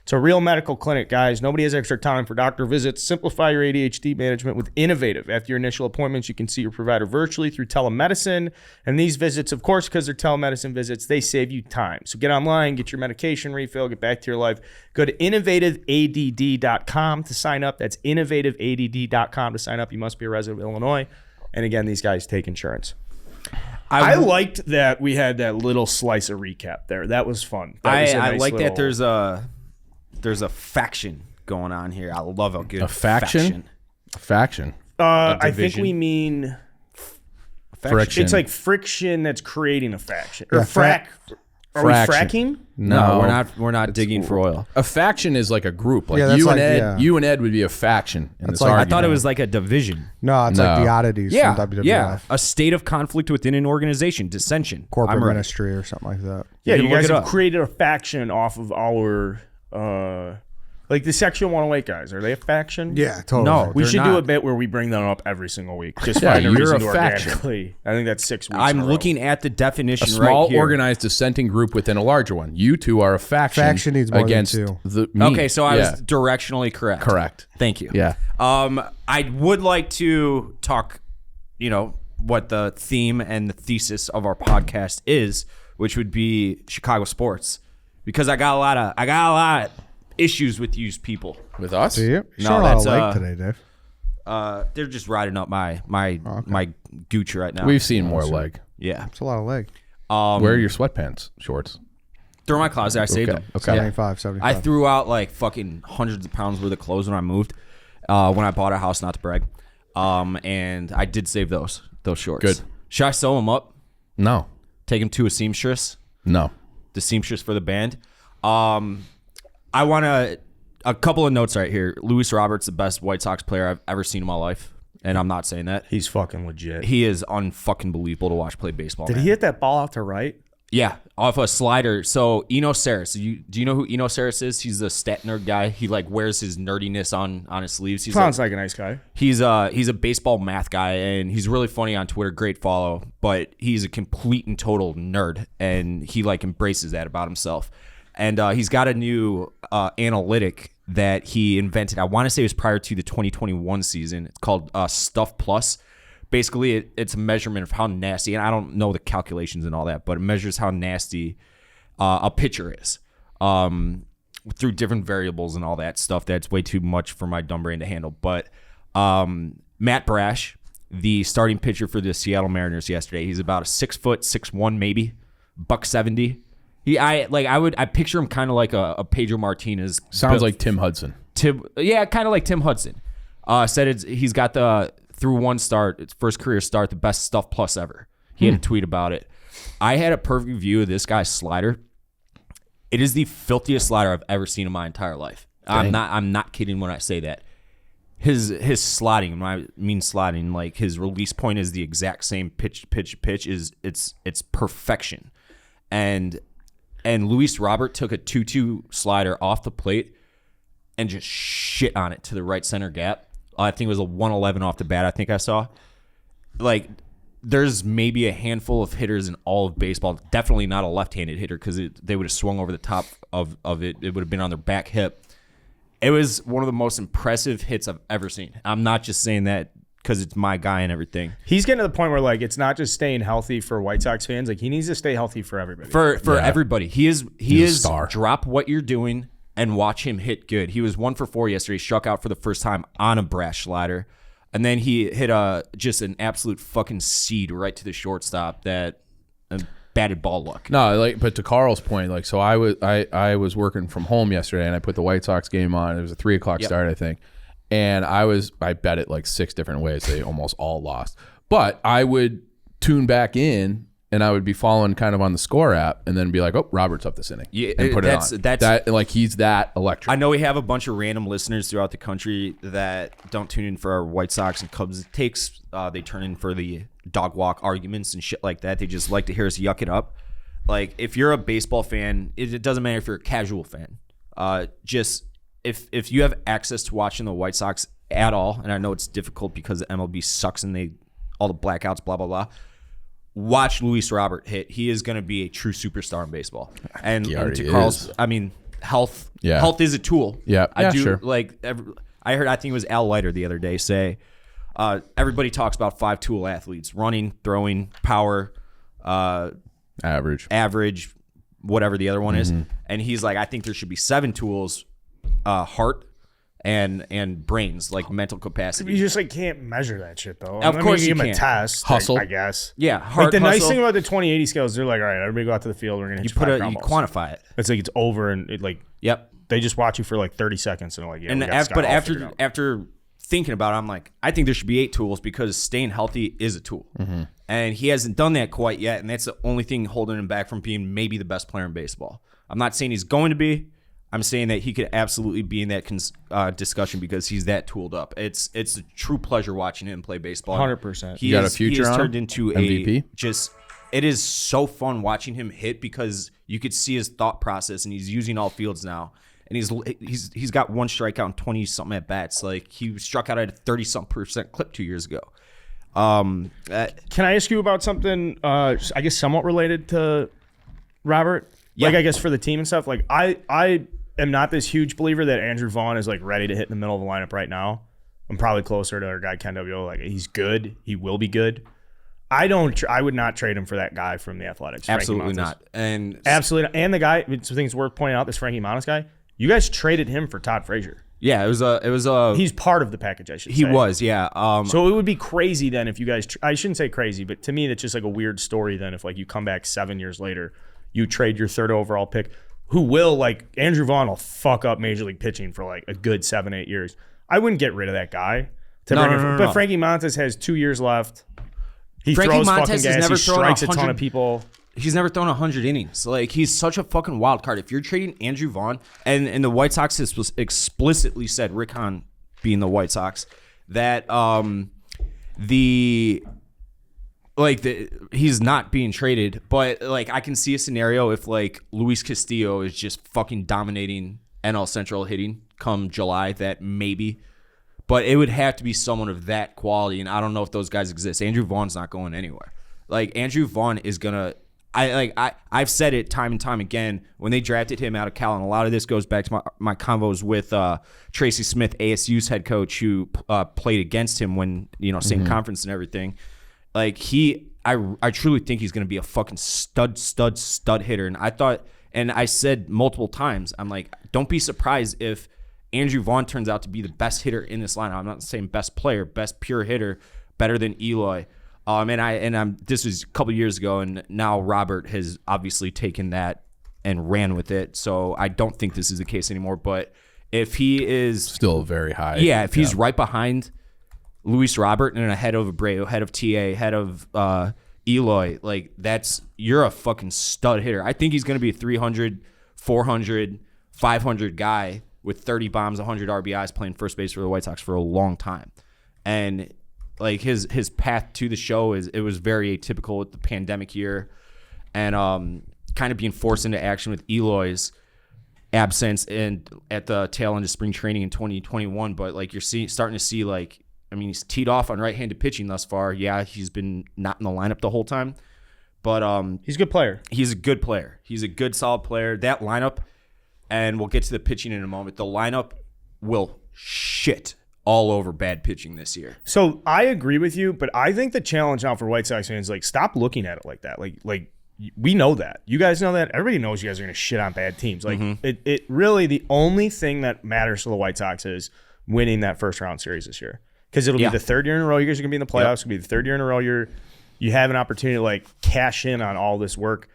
It's a real medical clinic, guys. Nobody has extra time for doctor visits. Simplify your ADHD management with Innovative. After your initial appointments, you can see your provider virtually through telemedicine. And these visits, of course, because they're telemedicine visits, they save you time. So get online, get your medication refill, get back to your life. Go to innovativeadd.com to sign up. That's innovativeadd.com to sign up. You must be a resident of Illinois. And again, these guys take insurance. I liked that we had that little slice of recap there. That was fun. That was a I nice like that little- there's a faction going on here. I love a good A faction? Faction. I think division. we mean Friction. it's like friction that's creating a faction. Or Yeah, frack. Are we fraction. fracking? No, we're not digging for oil. A faction is like a group. Like Yeah, that's you and like- Ed, yeah. you and Ed would be a faction in this like- I I argument. thought it was like a division. No, it's No. like the oddities Yeah, from WWF. yeah. A state of conflict within an organization, dissension. Corporate I'm right. ministry or something like that. Yeah, You you can look guys it have up. created a faction off of our like the Section 108 guys. Are they a faction? Yeah, totally. No. We They're should do not. a bit where we bring them up every single week. Just Yeah, find a you're reason a to faction. organically. I think that's 6 weeks. in I'm a row. looking at the definition a small, right here. organized, dissenting group within a larger one. You two are a faction. Faction needs more than against two. Me. Okay, so I Yeah. was directionally correct. Correct. Thank you. Yeah. I would like to talk, what the theme and the thesis of our podcast is, which would be Chicago sports, because I got a lot of issues with these people. With us? Do you? No, Showing a lot of that's, leg today, Dave. They're just riding up my gooch right now. We've seen more leg. yeah. It's a lot of leg. Where are your sweatpants, shorts? They're in my closet. I saved them. Okay. 75, 75. I threw out like fucking hundreds of pounds worth of clothes when I moved. When I bought a house, not to brag. And I did save those shorts. Good. Should I sew them up? No. Take them to a seamstress? No. The seamstress for the band. I want a couple of notes right here. Luis Roberts, the best White Sox player I've ever seen in my life, and I'm not saying that. He's fucking legit. He is unfucking believable to watch play baseball. Did man. he hit that ball out to right? Yeah, off a slider. So Eno Saris, do you know who Eno Saris is? He's the stat nerd guy. He like wears his nerdiness on his sleeves. He's Sounds like a nice guy. He's a baseball math guy, and he's really funny on Twitter. Great follow, but he's a complete and total nerd, and he like embraces that about himself. And he's got a new analytic that he invented. I want to say it was prior to the 2021 season. It's called Stuff Plus. Basically, it's a measurement of how nasty, and I don't know the calculations and all that, but it measures how nasty a pitcher is through different variables and all that stuff. That's way too much for my dumb brain to handle. But Matt Brash, the starting pitcher for the Seattle Mariners yesterday. He's about a 6'1" maybe, $170. I picture him kind of like a Pedro Martinez. Sounds like Tim Hudson. Kind of like Tim Hudson. Said he's got the through one start, its first career start, the best stuff plus ever. He had a tweet about it. I had a perfect view of this guy's slider. It is the filthiest slider I've ever seen in my entire life. Dang. I'm not kidding when I say that. His sliding, when I mean sliding, like his release point is the exact same pitch is it's perfection. And Luis Robert took a 2-2 slider off the plate and just shit on it to the right center gap. I think it was a 111 off the bat, I think I saw. Like, there's maybe a handful of hitters in all of baseball, definitely not a left-handed hitter, because they would have swung over the top of it. It would have been on their back hip. It was one of the most impressive hits I've ever seen. I'm not just saying that because it's my guy and everything. He's getting to the point where, like, it's not just staying healthy for White Sox fans. Like, he needs to stay healthy for everybody. For everybody. He's a star. Drop what you're doing and watch him hit good. He was 1 for 4 yesterday, struck out for the first time on a Brash slider. And then he hit just an absolute fucking seed right to the shortstop that batted ball luck. No, but to Carl's point, so I was working from home yesterday and I put the White Sox game on. It was a 3:00 start, I think. And I bet it like 6 different ways. They almost all lost. But I would tune back in and I would be following kind of on the score app and then be like, oh, Robert's up this inning. Yeah, and put it on. He's that electric. I know we have a bunch of random listeners throughout the country that don't tune in for our White Sox and Cubs takes. They turn in for the dog walk arguments and shit like that. They just like to hear us yuck it up. Like, if you're a baseball fan, it doesn't matter if you're a casual fan. Just if you have access to watching the White Sox at all, and I know it's difficult because the MLB sucks and all the blackouts, blah, blah, blah. Watch Luis Robert hit. He is going to be a true superstar in baseball. And to Carl's, I mean, health is a tool. Yeah, sure. I think it was Al Leiter the other day say, everybody talks about 5 tool athletes: running, throwing, power, average, whatever the other one is. And he's like, I think there should be 7 tools: heart and brains, like mental capacity. You just can't measure that shit though. Of course you give can't. A test, hustle, I guess. Yeah, heart. The hustle. nice thing about the 20/80 scales, they're like, all right, everybody go out to the field. We're gonna hit you 5 ground balls. Quantify it. It's like it's over, and Yep. They just watch you for like 30 seconds, and they're like, yeah. And after thinking about it, I'm like, I think there should be 8 tools because staying healthy is a tool. And he hasn't done that quite yet, and that's the only thing holding him back from being maybe the best player in baseball. I'm not saying he's going to be. I'm saying that he could absolutely be in that discussion because he's that tooled up. It's a true pleasure watching him play baseball. 100%. He got a future on turned into MVP? It is so fun watching him hit because you could see his thought process, and he's using all fields now. And he's got 1 strikeout and 20-something at bats. Like, he struck out at a 30-something% clip 2 years ago. Can I ask you about something, I guess somewhat related to Robert? Yeah. I guess for the team and stuff. Like, I am not this huge believer that Andrew Vaughn is ready to hit in the middle of the lineup right now. I'm probably closer to our guy Ken W. He's good. He will be good. I would not trade him for that guy from the Athletics. Absolutely not. And absolutely not. And the guy, I think it's worth pointing out, this Frankie Montas guy, you guys traded him for Todd Frazier. Yeah, it was a. He's part of the package, I should say. He was, yeah. So it would be crazy then if you guys. I shouldn't say crazy, but to me that's just a weird story. Then if you come back 7 years later, you trade your 3rd overall pick, who will Andrew Vaughn will fuck up Major League pitching for a good 7-8 years. I wouldn't get rid of that guy. But Frankie Montas has 2 years left. He throws fucking gas. He strikes a ton of people. He's never thrown 100 innings. He's such a fucking wild card. If you're trading Andrew Vaughn, and the White Sox has explicitly said, Rick Hahn being the White Sox, that he's not being traded. But I can see a scenario if Luis Castillo is just fucking dominating NL Central hitting come July, that maybe. But it would have to be someone of that quality, and I don't know if those guys exist. Andrew Vaughn's not going anywhere. Andrew Vaughn is gonna. I've said it time and time again when they drafted him out of Cal, and a lot of this goes back to my convos with Tracy Smith, ASU's head coach, who played against him when same conference and everything. I truly think he's gonna be a fucking stud hitter, and I said multiple times, I'm like, don't be surprised if Andrew Vaughn turns out to be the best hitter in this lineup. I'm not saying best player, best pure hitter, better than Eloy. This was a couple years ago, and now Robert has obviously taken that and ran with it. So I don't think this is the case anymore. But if he is Still very high. yeah, if he's right behind Luis Robert and ahead of Abreu, ahead of TA, ahead of Eloy, like you're a fucking stud hitter. I think he's going to be a 300, 400, 500 guy with 30 bombs, 100 RBIs, playing first base for the White Sox for a long time. And like his path to the show it was very atypical with the pandemic year, and kind of being forced into action with Eloy's absence and at the tail end of spring training in 2021. But like you're starting to see, like, I mean, he's teed off on right-handed pitching thus far. Yeah, he's been not in the lineup the whole time, but he's a good player. He's a good player. He's a good, solid player. That lineup, and we'll get to the pitching in a moment, the lineup will shit all over bad pitching this year. So I agree with you, but I think the challenge now for White Sox fans, like, stop looking at it like that. Like we know that. You guys know that. Everybody knows you guys are going to shit on bad teams. Like, it really, the only thing that matters to the White Sox is winning that first round series this year. Because it'll be the third year in a row you guys are going to be in the playoffs. It'll be the third year in a row you have an opportunity to, like, cash in on all this work.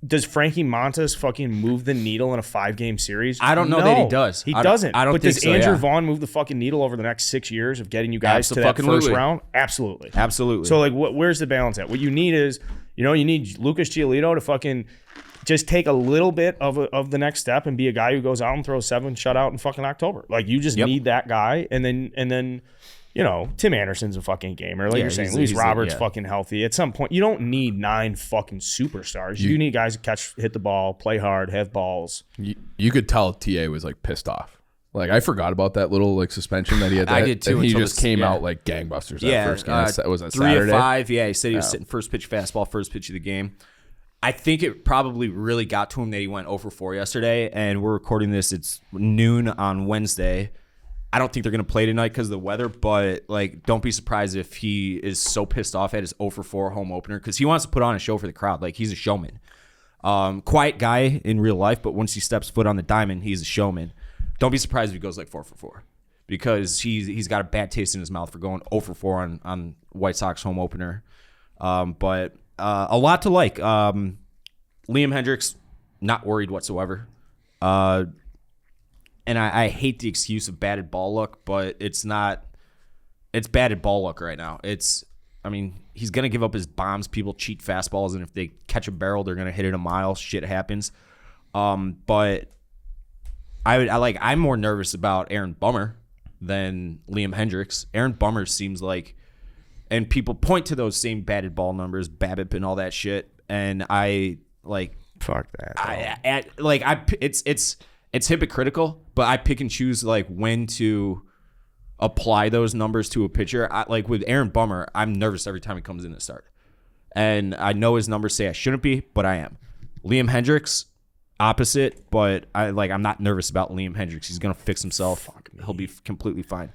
Does Frankie Montas fucking move the needle in a 5-game series? I don't know that he does. He doesn't. I don't but think does so, Andrew yeah. Vaughn move the fucking needle over the next 6 years of getting you guys to that first Abso-fucking-lutely. round? Absolutely. Absolutely. So, like, where's the balance at? What you need is, you need Lucas Giolito to fucking just take a little bit of the next step and be a guy who goes out and throws 7 shutout in fucking October. Like, you just need that guy, and then Tim Anderson's a fucking gamer. Like you're saying, Luis Roberts fucking healthy. At some point, you don't need 9 fucking superstars. You need guys who hit the ball, play hard, have balls. You could tell TA was like pissed off. Like, I forgot about that little like suspension that he had. I did too. And he until just came out like gangbusters that first game. That was on 3 Saturday. of 5. Yeah, he said he was sitting first pitch fastball, first pitch of the game. I think it probably really got to him that he went 0 for 4 yesterday, and we're recording this. It's noon on Wednesday. I don't think they're going to play tonight because of the weather, but like, don't be surprised if he is so pissed off at his 0 for 4 home opener because he wants to put on a show for the crowd. Like, he's a showman. Quiet guy in real life, but once he steps foot on the diamond, he's a showman. Don't be surprised if he goes like 4 for 4 because he's got a bad taste in his mouth for going 0 for 4 on White Sox home opener. But a lot to like. Liam Hendricks, not worried whatsoever. And I hate the excuse of batted ball luck, but it's not. It's batted ball luck right now. He's going to give up his bombs. People cheat fastballs, and if they catch a barrel, they're going to hit it a mile. Shit happens. But I'm more nervous about Aaron Bummer than Liam Hendricks. Aaron Bummer seems like, and people point to those same batted ball numbers, BABIP and all that shit, and I like. Fuck that. It's hypocritical, but I pick and choose like when to apply those numbers to a pitcher. Like with Aaron Bummer, I'm nervous every time he comes in to start. And I know his numbers say I shouldn't be, but I am. Liam Hendricks, opposite, but I'm not nervous about Liam Hendricks. He's going to fix himself. He'll be completely fine.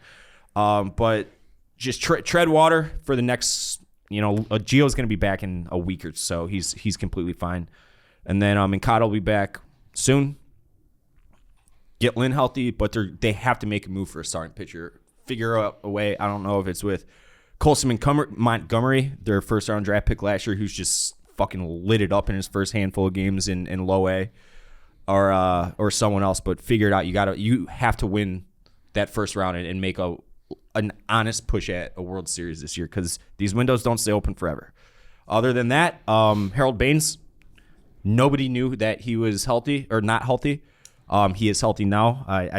But just tread water for the next, Gio's going to be back in a week or so. He's completely fine. And then Mikado will be back soon. Get Lynn healthy, but they have to make a move for a starting pitcher. Figure out a way. I don't know if it's with Colson Montgomery, their first-round draft pick last year, who's just fucking lit it up in his first handful of games in low A, or someone else. But figure it out. You have to win that first round and make an honest push at a World Series this year because these windows don't stay open forever. Other than that, Harold Baines, nobody knew that he was healthy or not healthy. He is healthy now.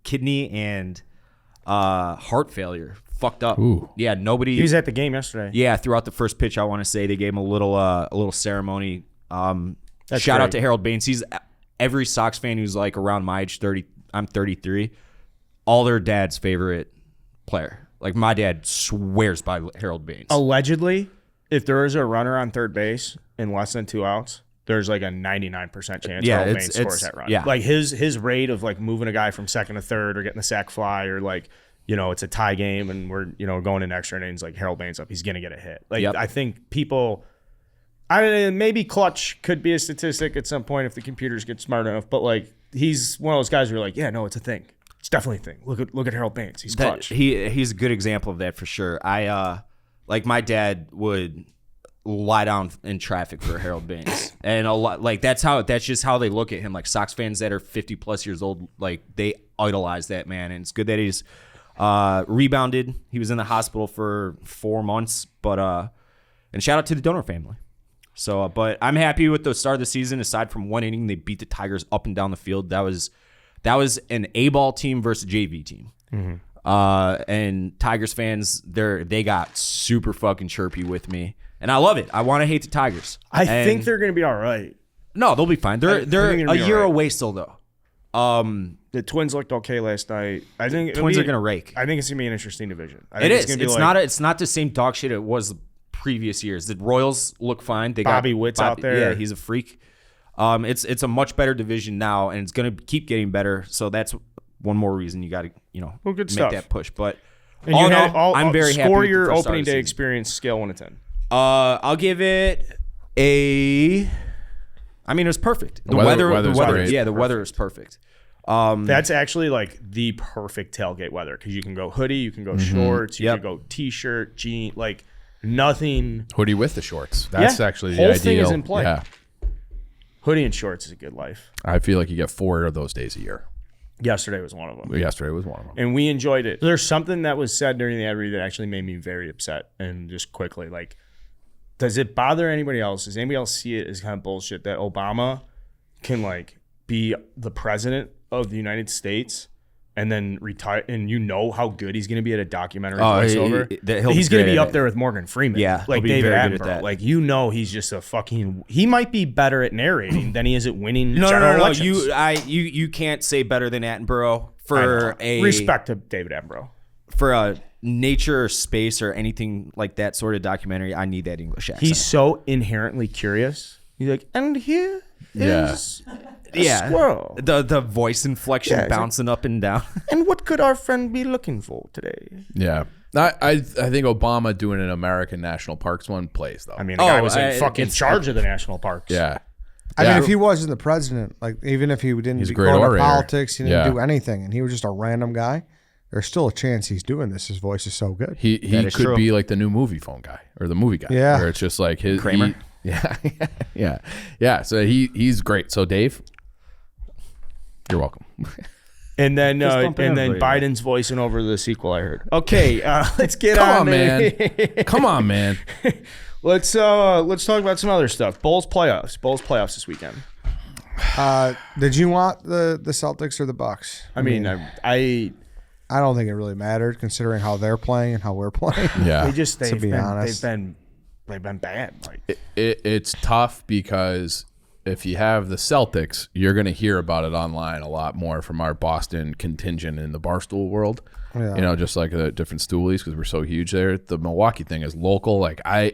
Kidney and heart failure fucked up. Ooh. Yeah, nobody. He was at the game yesterday. Yeah, throughout the first pitch, I want to say they gave him a little ceremony. Shout That's out great. to Harold Baines. He's every Sox fan who's like around my age, 30. I'm 33. All their dad's favorite player. Like my dad swears by Harold Baines. Allegedly, if there is a runner on third base in less than 2 outs, there's like a 99% chance Harold Baines scores that run. Yeah. Like his rate of like moving a guy from second to third or getting a sac fly or like, it's a tie game and we're, going in extra innings, like Harold Baines up, he's going to get a hit. Like I think people, maybe clutch could be a statistic at some point if the computers get smart enough, but like he's one of those guys who are like, yeah, no, it's a thing. It's definitely a thing. Look at Harold Baines. He's That, clutch. he's a good example of that for sure. I like my dad would lie down in traffic for Harold Baines, and a lot like that's just how they look at him. Like Sox fans that are 50 plus years old, like they idolize that man, and it's good that he's rebounded. He was in the hospital for 4 months, but and shout out to the donor family. So, but I'm happy with the start of the season. Aside from one inning, they beat the Tigers up and down the field. That was an A-ball team versus a JV team. And Tigers fans, they got super fucking chirpy with me, and I love it. I want to hate the Tigers. I think they're going to be all right. No, they'll be fine. They're think they're gonna a be year all right. away still though. The Twins looked okay last night. I think Twins are going to rake. I think it's going to be an interesting division. I It think is. gonna be It's not the same dog shit it was previous years. The Royals look fine. They Bobby got Witt's out there. Yeah, he's a freak. It's a much better division now, and it's going to keep getting better. So that's one more reason you got to good make stuff. that push. But And all you in had all, I'm very happy. Score with the your first start opening of the day season. experience scale 1 to 10. I'll give it a. I mean, it was perfect. The weather great. yeah, the weather is perfect. That's actually like the perfect tailgate weather because you can go hoodie, you can go shorts, you Yep. can go t-shirt, jean, like nothing. Hoodie with the shorts. That's Yeah. actually the Whole ideal. thing is in play. Yeah. Hoodie and shorts is a good life. I feel like you get 4 of those days a year. Yesterday was one of them. Yesterday was one of them. And we enjoyed it. There's something that was said during the ad read that actually made me very upset. And just quickly, like, does it bother anybody else? Does anybody else see it as kind of bullshit that Obama can like be the president of the United States and then retire? And you know how good he's going to be at a documentary voiceover. He's going to be up there with Morgan Freeman. Yeah, like he'll be David very good at Attenborough. that. Like he's just a fucking. He might be better at narrating than he is at winning. No. general elections. You can't say better than Attenborough for a respect to David Attenborough. for a nature or space or anything like that sort of documentary. I need that English accent. He's so inherently curious. He's like, and here is a squirrel. The voice inflection Yeah, it's bouncing up and down. And what could our friend be looking for today? Yeah. I think Obama doing an American National Parks one plays, though. I mean, the guy was in it's- fucking charge of the national parks. yeah. I Yeah. mean, if he wasn't the president, like even if he didn't He's a go great into orator. politics, he didn't Yeah. do anything, and he was just a random guy, there's still a chance he's doing this. His voice is so good. He is could true. be like the new movie phone guy or the movie guy. Yeah. Where it's just like his Kramer? Yeah. So he's great. So Dave, you're welcome. And then dumping everybody. Biden's voicing over the sequel I heard. Okay, let's get Come on, on, man. Come on, man. Let's talk about some other stuff. Bulls playoffs this weekend. Did you want the Celtics or the Bucks? I mean, I I don't think it really mattered considering how they're playing and how we're playing. Yeah. they've be been honest. they've been bad. Like It's tough because if you have the Celtics, you're going to hear about it online a lot more from our Boston contingent in the Barstool world. Yeah. Just like the different stoolies because we're so huge there. The Milwaukee thing is local. Like I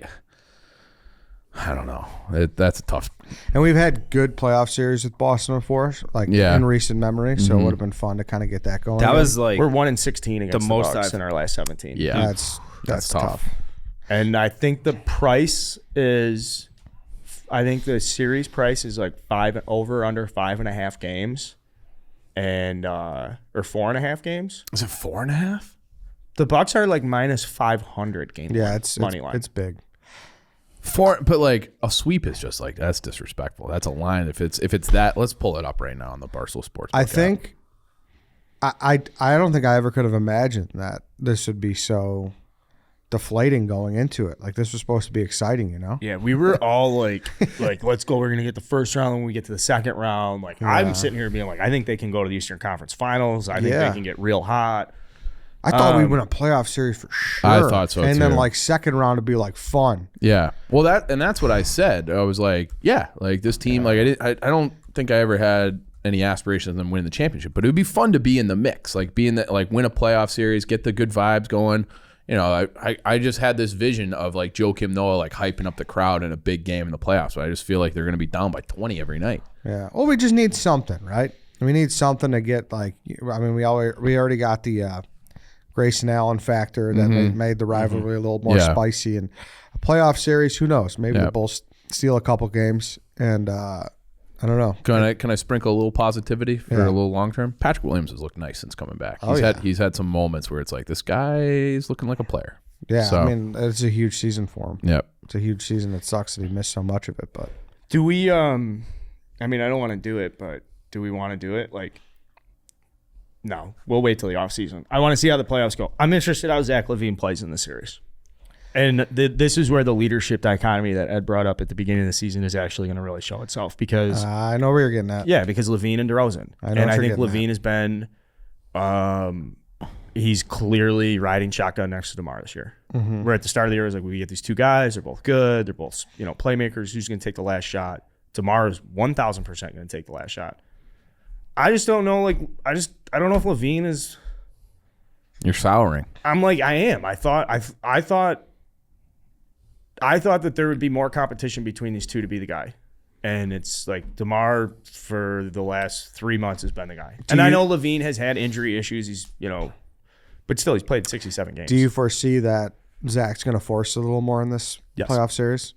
don't know. That's a tough. And we've had good playoff series with Boston before, like in recent memory. So it would have been fun to kind of get that going. That again. was like we're 1-16 against the most Bucks I've- in our last 17. Yeah, that's tough. And I think the price is, I think the series price is like under 5.5 games, and or 4.5 games. Is it 4.5? The Bucks are like minus 500 game. Yeah, it's money line. It's big. But like a sweep is just like that's disrespectful. That's a line. If it's that, let's pull it up right now on the Barstool Sports. I think I don't think I ever could have imagined that this would be so deflating going into it. Like this was supposed to be exciting, you know? Yeah, we were all like let's go. We're gonna get the first round. When we get to the second round, like I'm sitting here being like, I think they can go to the Eastern Conference Finals. I think they can get real hot. I thought we'd win a playoff series for sure. I thought so, and then too. like second round would be like fun. Yeah. Well, that's what I said. I was like, yeah, like this team. Like I don't think I ever had any aspirations of them winning the championship, but it would be fun to be in the mix, like be in the win a playoff series, get the good vibes going. I just had this vision of like Joe Kim Noah like hyping up the crowd in a big game in the playoffs. So I just feel like they're going to be down by 20 every night. Yeah. Well, we just need something, right? We need something to get like. I mean, we already got the Grayson Allen factor that made the rivalry a little more spicy, and a playoff series. Who knows? Maybe the Bulls steal a couple games, and I don't know. Can I sprinkle a little positivity for a little long term? Patrick Williams has looked nice since coming back. He's had some moments where it's like, this guy is looking like a player. Yeah, So, I mean, it's a huge season for him. Yep. It's a huge season. It sucks that he missed so much of it, but Do we? I mean, I don't want to do it, but do we want to do it? Like, no, we'll wait till the offseason. I want to see how the playoffs go. I'm interested how Zach LaVine plays in the series, and this is where the leadership dichotomy that Ed brought up at the beginning of the season is actually going to really show itself. Because I know where you're getting at. yeah, because LaVine and DeRozan, I know and what I you're think getting LaVine has been. He's clearly riding shotgun next to DeMar this year. Mm-hmm. We're at the start of the year. It's like, we get these two guys. They're both good. They're both, playmakers. Who's going to take the last shot? DeMar is 1,000% going to take the last shot. I just don't know. I don't know if LaVine is. You're souring. I'm like, I am. I thought that there would be more competition between these two to be the guy. And it's like DeMar for the last 3 months has been the guy. I know LaVine has had injury issues. He's, but still, he's played 67 games. Do you foresee that Zach's going to force a little more in this Yes. playoff series?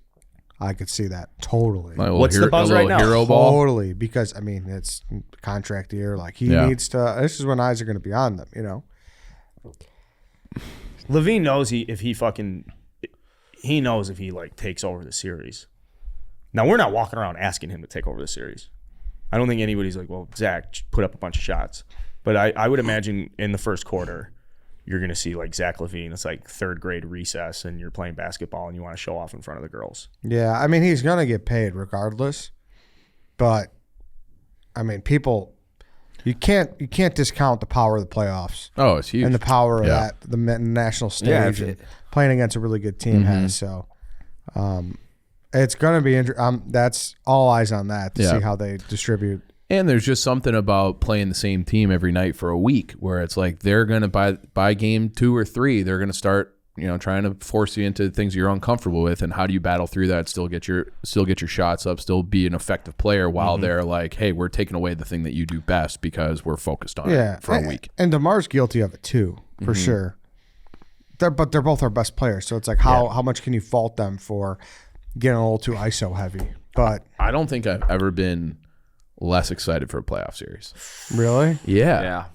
I could see that totally. What's the buzz right now? Hero ball. Totally, because I mean it's contract year. Like he needs to. This is when eyes are going to be on them. LaVine knows he knows if he takes over the series. Now we're not walking around asking him to take over the series. I don't think anybody's like, well, Zach, put up a bunch of shots. But I would imagine in the first quarter, you're going to see Zach LaVine. It's like third grade recess, and you're playing basketball, and you want to show off in front of the girls. Yeah, I mean he's going to get paid regardless, but I mean you can't discount the power of the playoffs. Oh, it's huge. And the power of that the national stage and playing against a really good team has. So, it's going to be that's all eyes on that to see how they distribute. And there's just something about playing the same team every night for a week where it's like they're going to by game 2 or 3, they're going to start trying to force you into things you're uncomfortable with, and how do you battle through that, still get your shots up, still be an effective player while they're like, hey, we're taking away the thing that you do best because we're focused on it for a week. And DeMar's guilty of it too, for sure. But they're both our best players, so it's like how much can you fault them for getting a little too ISO heavy? But I don't think I've ever been less excited for a playoff series. really, Yeah.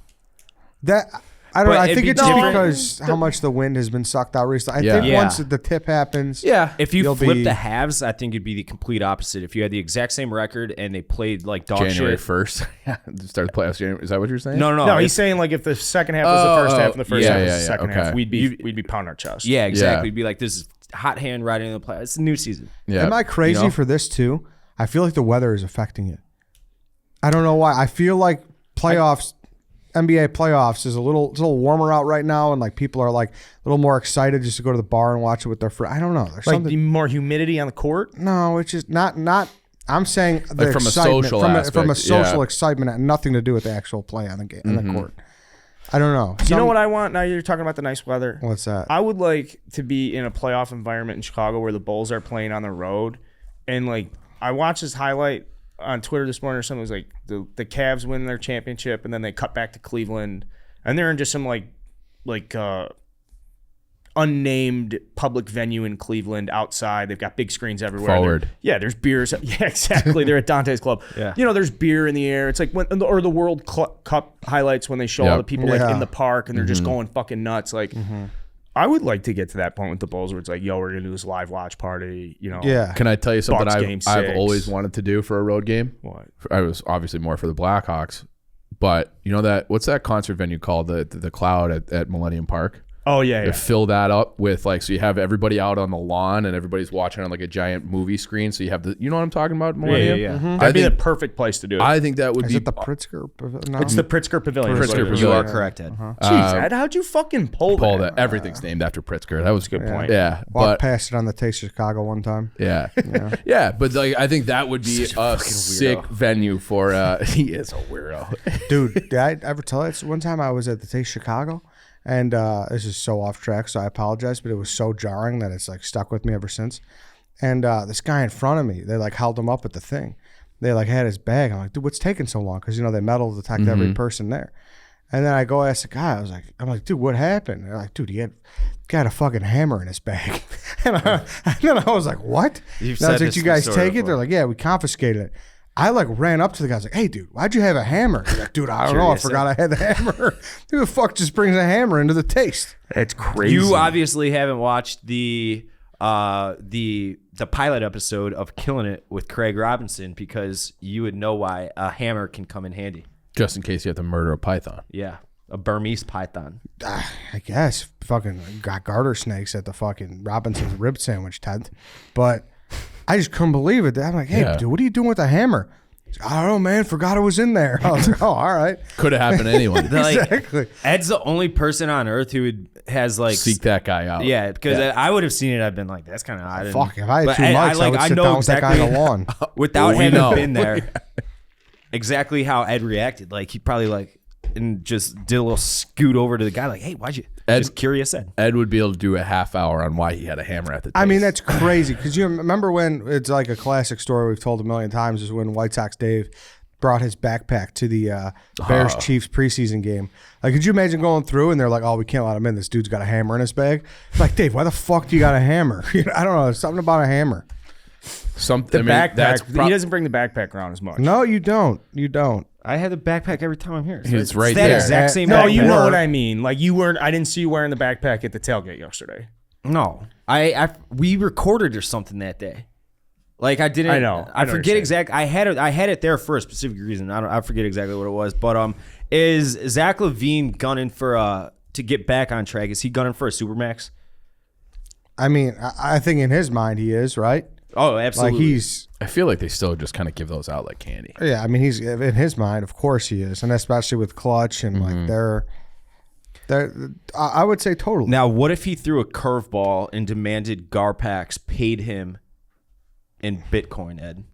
that I don't know. I it'd think be it's different. because how much the wind has been sucked out recently. I think once the tip happens, If you You'll flip be- the halves, I think it'd be the complete opposite. If you had the exact same record and they played like dog January shit. 1st. Start the playoffs January. Is that what you're saying? No. No, he's saying if the second half was the first half and the first half was the second half, okay. we'd be pounding our chest. Yeah, exactly. Yeah. It'd be like, this is hot hand riding in the playoffs. It's a new season. Yeah. Am I crazy for this too? I feel like the weather is affecting it. I don't know why. I feel like NBA playoffs is a little warmer out right now, and like people are like a little more excited just to go to the bar and watch it with their friends. I don't know. There's Like something. more humidity on the court. No, it's just not. I'm saying the Like from a excitement, social from a aspect, social excitement, and nothing to do with the actual play on the game on the court. I don't know. You know what I want? Now you're talking about the nice weather. What's that? I would like to be in a playoff environment in Chicago where the Bulls are playing on the road, and I watched this highlight on Twitter this morning or something. It was like the Cavs win their championship, and then they cut back to Cleveland, and they're in just some unnamed public venue in Cleveland outside. They've got big screens everywhere. Forward. There's beers. Yeah, exactly. They're at Dante's Club. Yeah. There's beer in the air. It's like or the World Cup highlights when they show all the people in the park and they're just going fucking nuts. I would like to get to that point with the Bulls where it's like, yo, we're gonna do this live watch party. Yeah. Can I tell you something Bucks game I've 6. always wanted to do for a road game? What? I was obviously more for the Blackhawks, but what's that concert venue called? The Cloud at Millennium Park? Oh yeah. They fill that up with so you have everybody out on the lawn and everybody's watching on a giant movie screen. So you have you know what I'm talking about? Millennium? Yeah. That'd be the perfect place to do it. I think that would Is be it the Pritzker? No. It's the Pritzker Pavilion. Pritzker You Pavilion. are correct, Ed. Jeez, Ed, how'd you fucking pull that. Everything's named after Pritzker. That was a good point. Yeah, Walked but past it on the Taste of Chicago one time. yeah. But I think that would be a sick venue for. He is a weirdo. Dude, did I ever tell you? One time I was at the Taste Chicago, and this is so off track, so I apologize, but it was so jarring that it's stuck with me ever since. And this guy in front of me, they held him up at the thing. They had his bag. I'm like, dude, what's taking so long? Because they metal detect every person there. And then I go ask the guy. I'm like, dude, what happened? They're like, dude, he had a fucking hammer in his bag. and then I was like, what? You've And I said was like, this you guys story take it? before. They're like, yeah, we confiscated it. I like ran up to the guy. I was like, "Hey, dude, why'd you have a hammer?" He's like, "Dude, I don't know. I forgot I had the hammer." Who the fuck just brings a hammer into the taste? It's crazy. You obviously haven't watched the pilot episode of Killing It with Craig Robinson, because you would know why a hammer can come in handy. Just in case you have to murder a python. Yeah, a Burmese python. I guess fucking got garter snakes at the fucking Robinson's rib sandwich tent, but I just couldn't believe it. I'm like, "Hey, dude, what are you doing with a hammer?" He's like, "I don't know, man. Forgot it was in there." I was like, "Oh, all right." Could have happened to anyone. Exactly. Ed's the only person on earth who has like Seek that guy out. Yeah, because I would have seen it. I've been like, that's kind of odd. Fuck, if I had But 2 mics, I would sit down with that guy on the lawn. without We having know. been there. Exactly how Ed reacted. Like he probably like and just did a little scoot over to the guy, like, "Hey, why'd you?" Just curious, Ed. Ed would be able to do a half hour on why he had a hammer at the taste. I mean, that's crazy because you remember when it's like a classic story we've told a million times is when WhiteSoxDave brought his backpack to the Bears Chiefs preseason game. Like, could you imagine going through and they're like, "Oh, we can't let him in. This dude's got a hammer in his bag." It's like, "Dave, why the fuck do you got a hammer?" I don't know. There's something about a hammer. something. Backpack. He doesn't bring the backpack around as much. No, you don't. You don't. I had the backpack every time I'm here. It's right that there. exact same No, backpack. you know what I mean. Like you weren't. I didn't see you wearing the backpack at the tailgate yesterday. No, we recorded or something that day. Like I didn't. I know. I forget exactly. I had it there for a specific reason. I forget exactly what it was. But is Zach LaVine gunning for to get back on track? Is he gunning for a Supermax? I mean, I think in his mind he is, right? Oh, absolutely. Like he's. I feel like they still just kind of give those out like candy. Yeah, I mean, he's in his mind, of course he is, and especially with Clutch and like they're. I would say totally. Now, what if he threw a curveball and demanded Garpax paid him in Bitcoin, Ed?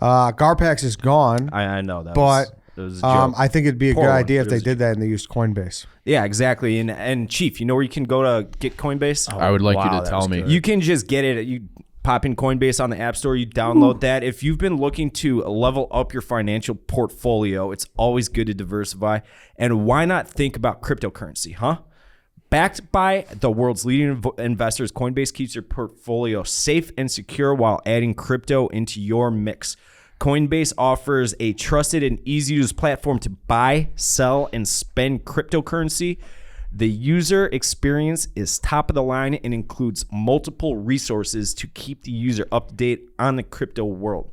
Garpax is gone, I know that, but it was a joke. I think it'd be a Poor good one, idea but if it they was a did that and they used Coinbase. Yeah, exactly. And Chief, you know where you can go to get Coinbase? I would like you wow, to that tell was me. good. You can just get it. You pop in Coinbase on the App Store. You download that. If you've been looking to level up your financial portfolio, it's always good to diversify. And why not think about cryptocurrency, huh? Backed by the world's leading investors, Coinbase keeps your portfolio safe and secure while adding crypto into your mix. Coinbase offers a trusted and easy-to-use platform to buy, sell, and spend cryptocurrency. The user experience is top of the line and includes multiple resources to keep the user up to date on the crypto world.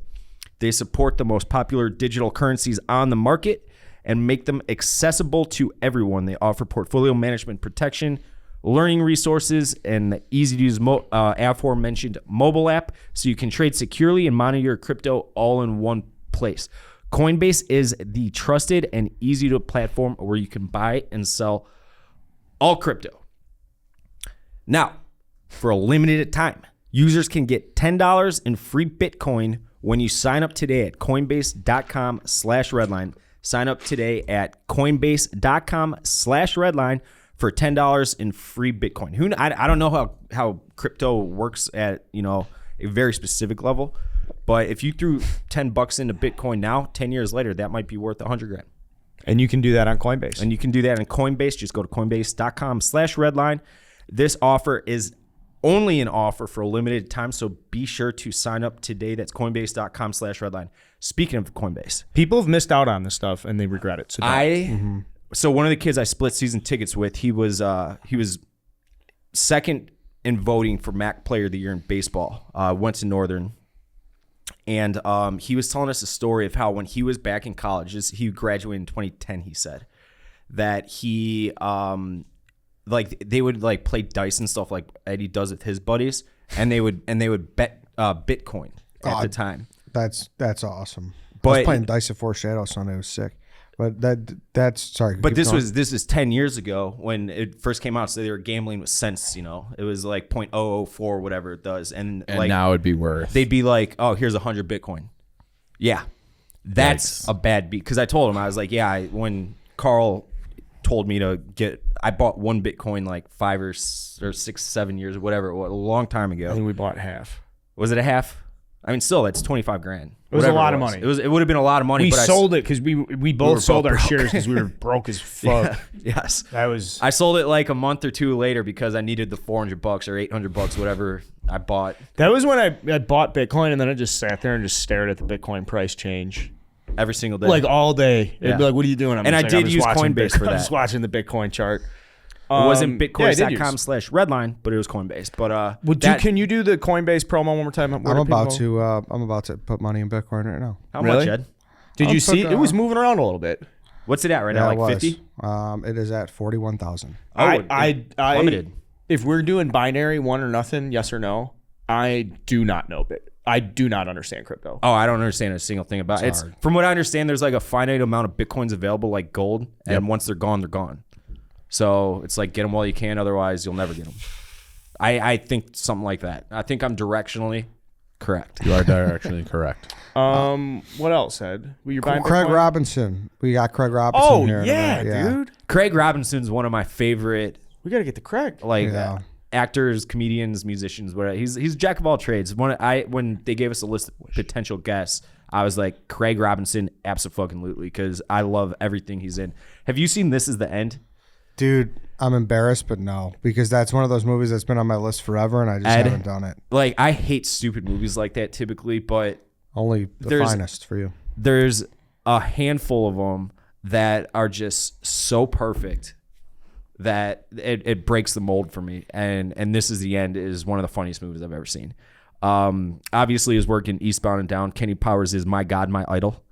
They support the most popular digital currencies on the market and make them accessible to everyone. They offer portfolio management protection, learning resources, and the easy-to-use aforementioned mobile app so you can trade securely and monitor your crypto all in one place. Coinbase is the trusted and easy-to platform where you can buy and sell all crypto. Now, for a limited time, users can get $10 in free Bitcoin when you sign up today at coinbase.com/redline. Sign up today at coinbase.com/redline for $10 in free Bitcoin. I don't know how crypto works at, a very specific level, but if you threw $10 into Bitcoin now, 10 years later, that might be worth $100,000. And you can do that on Coinbase. And you can do that on Coinbase. Just go to coinbase.com/redline. This offer is only an offer for a limited time, so be sure to sign up today. That's coinbase.com/redline. Speaking of Coinbase, People have missed out on this stuff and they regret it. So don't. So one of the kids I split season tickets with, he was second in voting for MAC Player of the Year in baseball. Went to Northern. And he was telling us a story of how when he was back in college, he graduated in 2010, he said, that he, they would like play dice and stuff like Eddie does with his buddies, and they would bet Bitcoin at the time. That's awesome. I But- was playing dice at Four Shadows Sunday. It was sick. But that's sorry. But keep this going. is 10 years ago when it first came out, so they were gambling with cents, It was like 0.004, whatever it does. And like now it'd be worth. they'd be like, "Oh, here's 100 Bitcoin." Yeah. That's Yikes. a bad beat. Because I told him, I was like, yeah, when Carl told me I bought one Bitcoin like 5 or 6, 7 years or whatever it was, a long time I ago. think we bought half. Was it a half? I mean, still, that's 25 grand. It was a Whatever lot of money. It would have been a lot of money. We but sold it because we both sold both our broke. shares because we were broke as fuck. Yes. That was I sold it like a month or two later because I needed the $400 or $800, whatever I bought when I bought Bitcoin, and then I just sat there and just stared at the Bitcoin price change every single day. like all day. It'd be Yeah. like, "What are you doing?" I'm And just I like, did I'm just use watching Coinbase for I'm that. just watching the Bitcoin chart. It wasn't Yeah, I did use. bitcoins.com/redline, but it was Coinbase. But Can you do the Coinbase promo one more time? I'm about to put money in Bitcoin right now. how Really? much, Ed? Did I'll you see? put, It was moving around a little bit. What's it at right now? it Like was. 50? It is at 41,000. I plummeted. If we're doing binary, one or nothing, yes or no, I do not know I do not understand crypto. Oh, I don't understand a single thing about it. It's hard. from what I understand, there's like a finite amount of Bitcoins available, like gold, and once they're gone, they're gone. So it's like get them while you can, otherwise you'll never get them. I think something like that. I think I'm directionally correct. You are directionally correct. What else, Ed? Were you buying Craig Bitcoin? Robinson. We got Craig Robinson Oh here. in a yeah, minute. dude. Craig Robinson's one of my favorite We gotta get the Craig. Yeah. actors, comedians, musicians, whatever. He's jack of all trades. When they gave us a list of potential guests, I was like, Craig Robinson, abso-fucking-lutely, because I love everything he's in. Have you seen This Is the End? Dude, I'm embarrassed, but no, because that's one of those movies that's been on my list forever, and I just haven't done it. Like, I hate stupid movies like that typically, but Only the finest for you. there's a handful of them that are just so perfect that it breaks the mold for me. And This Is the End is one of the funniest movies I've ever seen. Obviously, his work in Eastbound and Down. Kenny Powers is my God, my idol.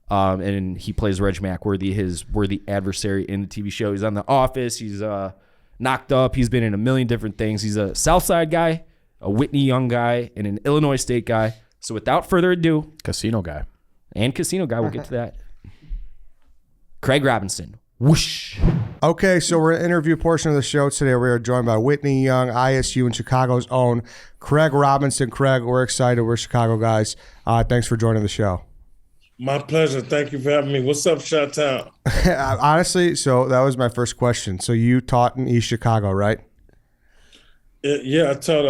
And he plays Reg McWorthy, his worthy adversary in the TV show. He's on The Office. He's Knocked Up. He's been in a million different things. He's a Southside guy, a Whitney Young guy, and an Illinois State guy. So without further ado, Casino guy. and Casino guy, we'll get to that. Craig Robinson. Whoosh. Okay, so we're in the interview portion of the show today. We are joined by Whitney Young, ISU and Chicago's own Craig Robinson. Craig, we're excited. We're Chicago guys. Thanks for joining the show. My pleasure. Thank you for having me. What's up, Chi-Town? Honestly, so that was my first question. So you taught in East Chicago, right? Yeah, I taught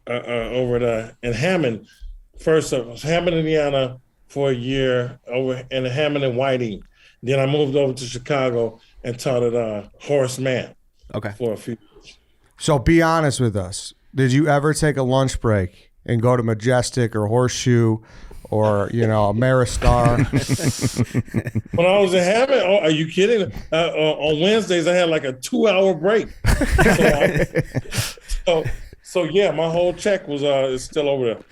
over in Hammond. First, I was Hammond, Indiana for a year, over in Hammond and Whiting. Then I moved over to Chicago and taught at Horace Mann for a few years. So be honest with us. Did you ever take a lunch break and go to Majestic or Horseshoe or, Ameristar? When I was in Hammond, are you kidding? On Wednesdays, I had like a 2-hour break. So yeah, my whole check was is still over there.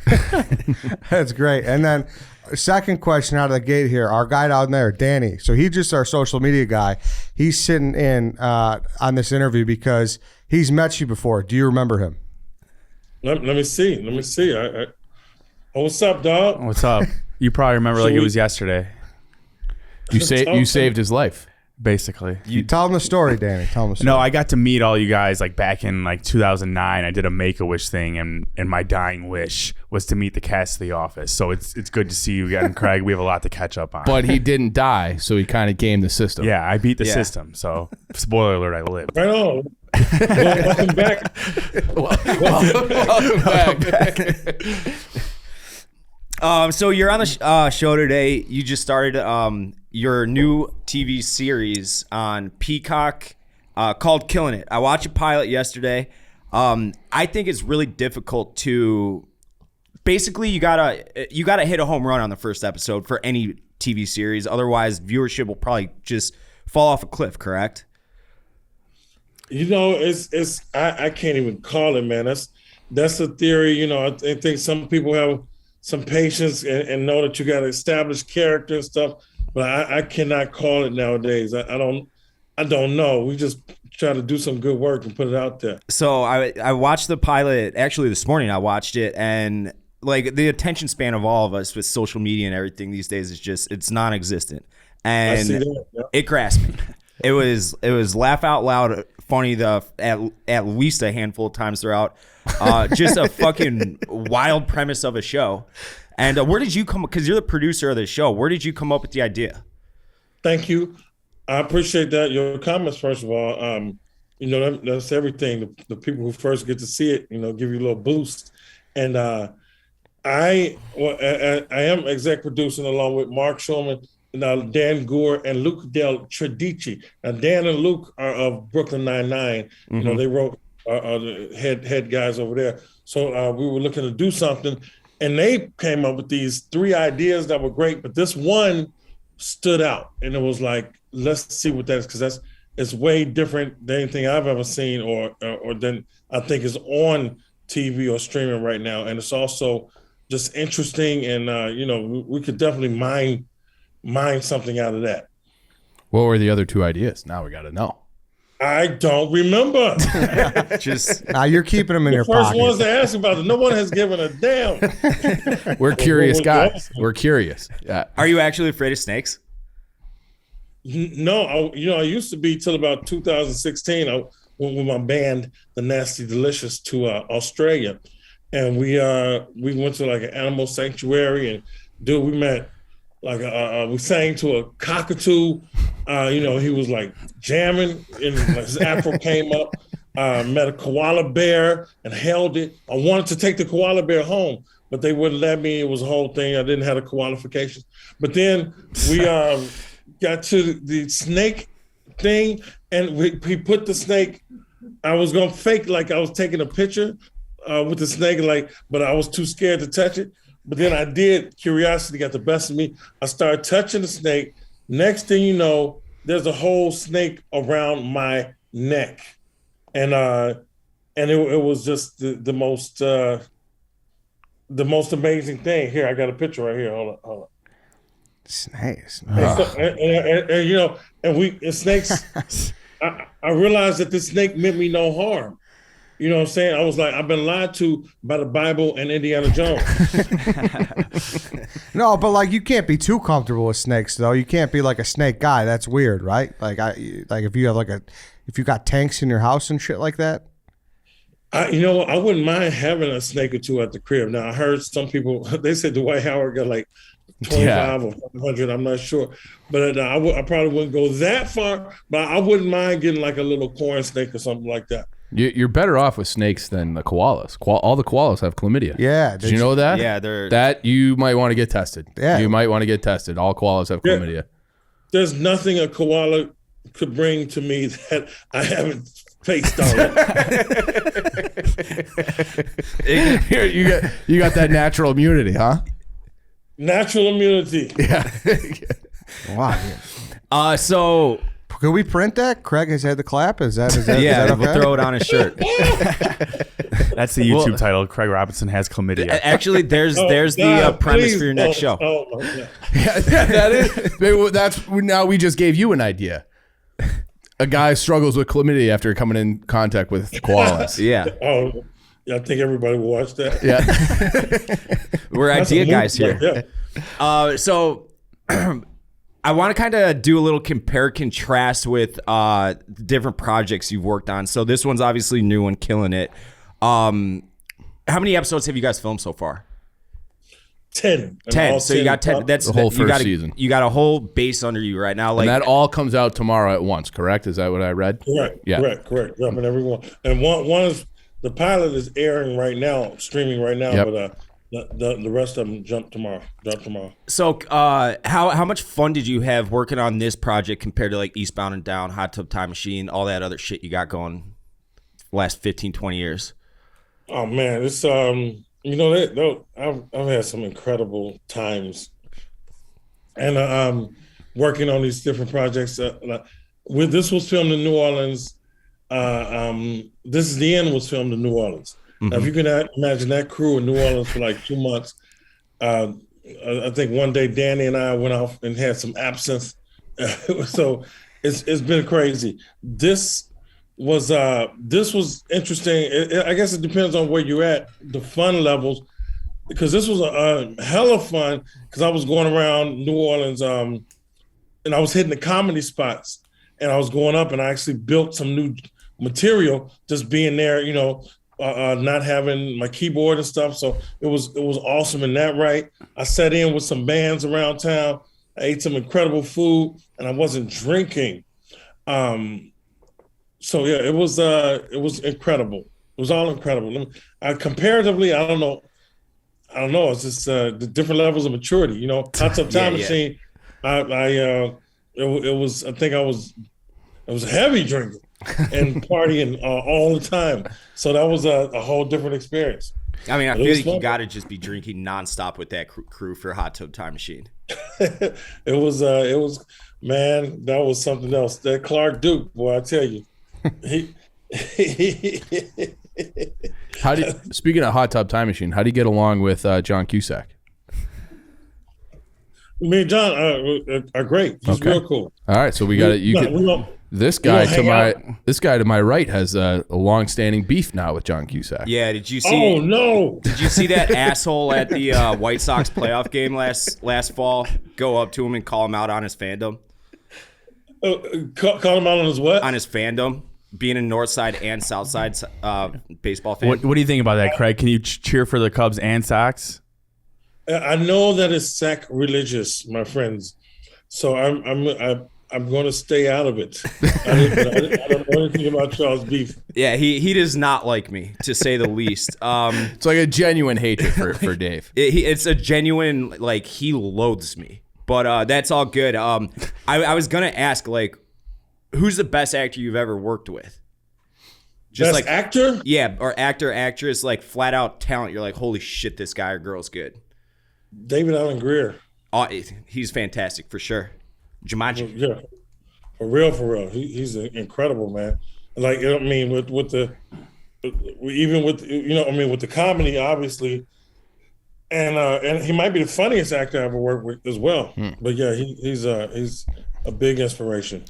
That's great. And then second question out of the gate here, our guy down there, Danny. So he's just our social media guy. He's sitting in on this interview because he's met you before. Do you remember him? Let me see. What's up, dog? What's up? You probably remember like it was yesterday, You saved his life. basically. You tell him the story, Danny. Tell him the story. No, I got to meet all you guys like back in like 2009. I did a Make-A-Wish thing, and my dying wish was to meet the cast of The Office. So it's good to see you again, Craig. We have a lot to catch up on. But he didn't die, so he kind of gamed the system. yeah, I beat the system. So spoiler alert, I lived. Right on. Welcome back. Welcome back. So you're on the show today. You just started your new TV series on Peacock called Killing It. I watched a pilot yesterday. I think it's really difficult to basically you gotta hit a home run on the first episode for any TV series. Otherwise, viewership will probably just fall off a cliff. Correct? You know, it's I can't even call it, man. That's a theory. You know, I think some people have some patience and know that you got to establish character and stuff, but I cannot call it nowadays. I don't know. We just try to do some good work and put it out there. So I watched the pilot actually this morning. I watched it, and like the attention span of all of us with social media and everything these days is just it's non-existent, I see and that, yeah. it grasped me. It was laugh out loud funny at least a handful of times throughout. Just a fucking wild premise of a show. And where did you come? Because you're the producer of the show. Where did you come up with the idea? Thank you. I appreciate that. Your comments, first of all. You know, that's everything. The people who first get to see it, you know, give you a little boost. And I I am exec producing along with Mark Shulman, Dan Gore, and Luke Del Tredici. Now, Dan and Luke are of Brooklyn Nine-Nine. You know, they wrote the head guys over there. So we were looking to do something, and they came up with these 3 ideas that were great, but this one stood out, and it was like, let's see what that is, because it's way different than anything I've ever seen or than I think is on TV or streaming right now. And it's also just interesting, and you know, we could definitely mine something out of that. What were the other 2 ideas? Now we got to know. I don't remember. Now you're keeping them in your First pocket. ones to ask about it. No one has given a damn. We're curious guys. We're curious. Yeah. Are you actually afraid of snakes? No, I used to be till about 2016. I went with my band, the Nasty Delicious, to Australia, and we went to like an animal sanctuary, and we met like we sang to a cockatoo. You know, he was like jamming, and his afro came up. Met a koala bear and held it. I wanted to take the koala bear home, but they wouldn't let me. It was a whole thing. I didn't have the qualifications. But then we got to the snake thing, and we put the snake. I was gonna fake like I was taking a picture with the snake, but I was too scared to touch it. But then I did. Curiosity got the best of me. I started touching the snake. Next thing you know, there's a whole snake around my neck, and it was just the most amazing thing. Here, I got a picture right here. Hold on. Snakes. And you know, and snakes. I realized that this snake meant me no harm. You know what I'm saying? I was like, I've been lied to by the Bible and Indiana Jones. No, but like you can't be too comfortable with snakes, though. You can't be like a snake guy. That's weird, right? Like if you have if you got tanks in your house and shit like that. You know what? I wouldn't mind having a snake or 2 at the crib. Now I heard some people, they said Dwight Howard got like 25 or 500. I'm not sure, but I probably wouldn't go that far. But I wouldn't mind getting like a little corn snake or something like that. You're better off with snakes than the koalas. All the koalas have chlamydia. Yeah. Did you know that? Yeah, they're... That you might want to get tested. Yeah. You might want to get tested. All koalas have chlamydia. There's nothing a koala could bring to me that I haven't faced already. you got that natural immunity, huh? Natural immunity. Yeah. Wow. So... Could we print that? Craig has had the clap. Is that okay? We'll throw it on his shirt. That's the YouTube title. Craig Robinson has chlamydia. Actually, there's the premise for your next show. Oh my God. Yeah, that is. That's now we just gave you an idea. A guy struggles with chlamydia after coming in contact with koalas. Yeah. Oh, yeah, I think everybody will watch that. Yeah. We're That's idea a movie, guys here. yeah. So I want to kind of do a little compare contrast with different projects you've worked on. So this one's obviously new and killing it. How many episodes have you guys filmed so far? 10. 10. So you got 10. That's the whole first season. You got a whole base under you right now. Like and that all comes out tomorrow at once, correct? Is that what I read? Correct. Yeah. Correct. Dropping everyone. And one is the pilot is airing right now, streaming right now, Yep. but the rest of them drop tomorrow. So how much fun did you have working on this project compared to like Eastbound and Down, Hot Tub Time Machine, all that other shit you got going last 15, 20 years? Oh man, it's I've had some incredible times, and working on these different projects. This was filmed in New Orleans. This Is the End was filmed in New Orleans. Mm-hmm. Now, if you can imagine that crew in New Orleans for like 2 months, I think one day Danny and I went off and had some absinthe. So it's been crazy. This was interesting. I guess it depends on where you're at, the fun levels, because this was a hella fun because I was going around New Orleans and I was hitting the comedy spots and I was going up and I actually built some new material just being there, not having my keyboard and stuff. So it was awesome in that right. I sat in with some bands around town. I ate some incredible food and I wasn't drinking. So yeah, it was incredible. It was all incredible. Comparatively, I don't know. I don't know. It's just the different levels of maturity. You know, Hot Tub Time Machine. It was. I think I was heavy drinking and partying all the time. So that was a whole different experience. I mean, I feel like you got to just be drinking nonstop with that crew for Hot Tub Time Machine. It was, man, that was something else. That Clark Duke, boy, I tell you, Speaking of Hot Tub Time Machine, how do you get along with John Cusack? Me and John are great. He's real cool. All right, so we got it. This guy to my right has a long-standing beef now with John Cusack. Yeah, did you see? Oh no! Did you see that asshole at the White Sox playoff game last fall? Go up to him and call him out on his fandom. Call him out on his what? On his fandom, being a North Side and South Side baseball fan. What do you think about that, Craig? Can you cheer for the Cubs and Sox? I know that it's sacrilegious, my friends. So I'm going to stay out of it. I don't know anything about Charles Beef. Yeah, he does not like me, to say the least. It's like a genuine hatred for Dave. It's a genuine, like, he loathes me. But that's all good. I was going to ask, like, who's the best actor you've ever worked with? Just best actor? Yeah, or actor, actress, like flat out talent. You're like, holy shit, this guy or girl's good. David Allen Greer. Oh, he's fantastic for sure. Jumanji. Yeah, for real. He's incredible, man. Like, I mean, with the comedy, obviously, and he might be the funniest actor I ever worked with as well. But yeah, he's a big inspiration.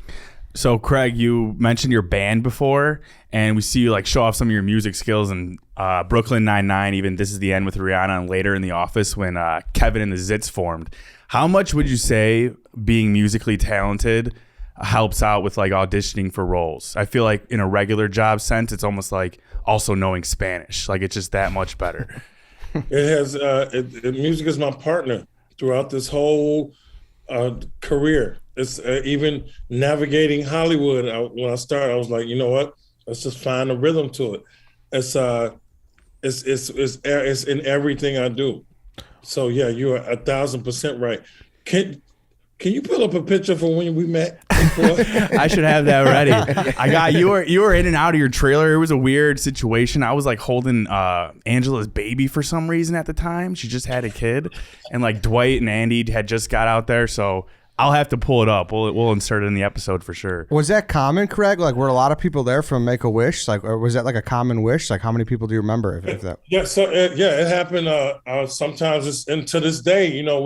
So, Craig, you mentioned your band before, and we see you like show off some of your music skills in Brooklyn Nine-Nine, even This Is the End with Rihanna, and later in The Office when Kevin and the Zits formed. How much would you say being musically talented helps out with like auditioning for roles? I feel like in a regular job sense, it's almost like also knowing Spanish. Like it's just that much better. It has music is my partner throughout this whole career. It's even navigating Hollywood. When I started, I was like, you know what? Let's just find a rhythm to it. It's in everything I do. So yeah, you are 1,000% right. Can you pull up a picture from when we met? I should have that ready. I got you were in and out of your trailer. It was a weird situation. I was like holding Angela's baby for some reason at the time. She just had a kid, and like Dwight and Andy had just got out there. So I'll have to pull it up. We'll insert it in the episode for sure. Was that common, Craig? Like, were a lot of people there from Make-A-Wish? Like, or was that like a common wish? Like, how many people do you remember? If that? Yeah, so it happened. Sometimes, and to this day, you know,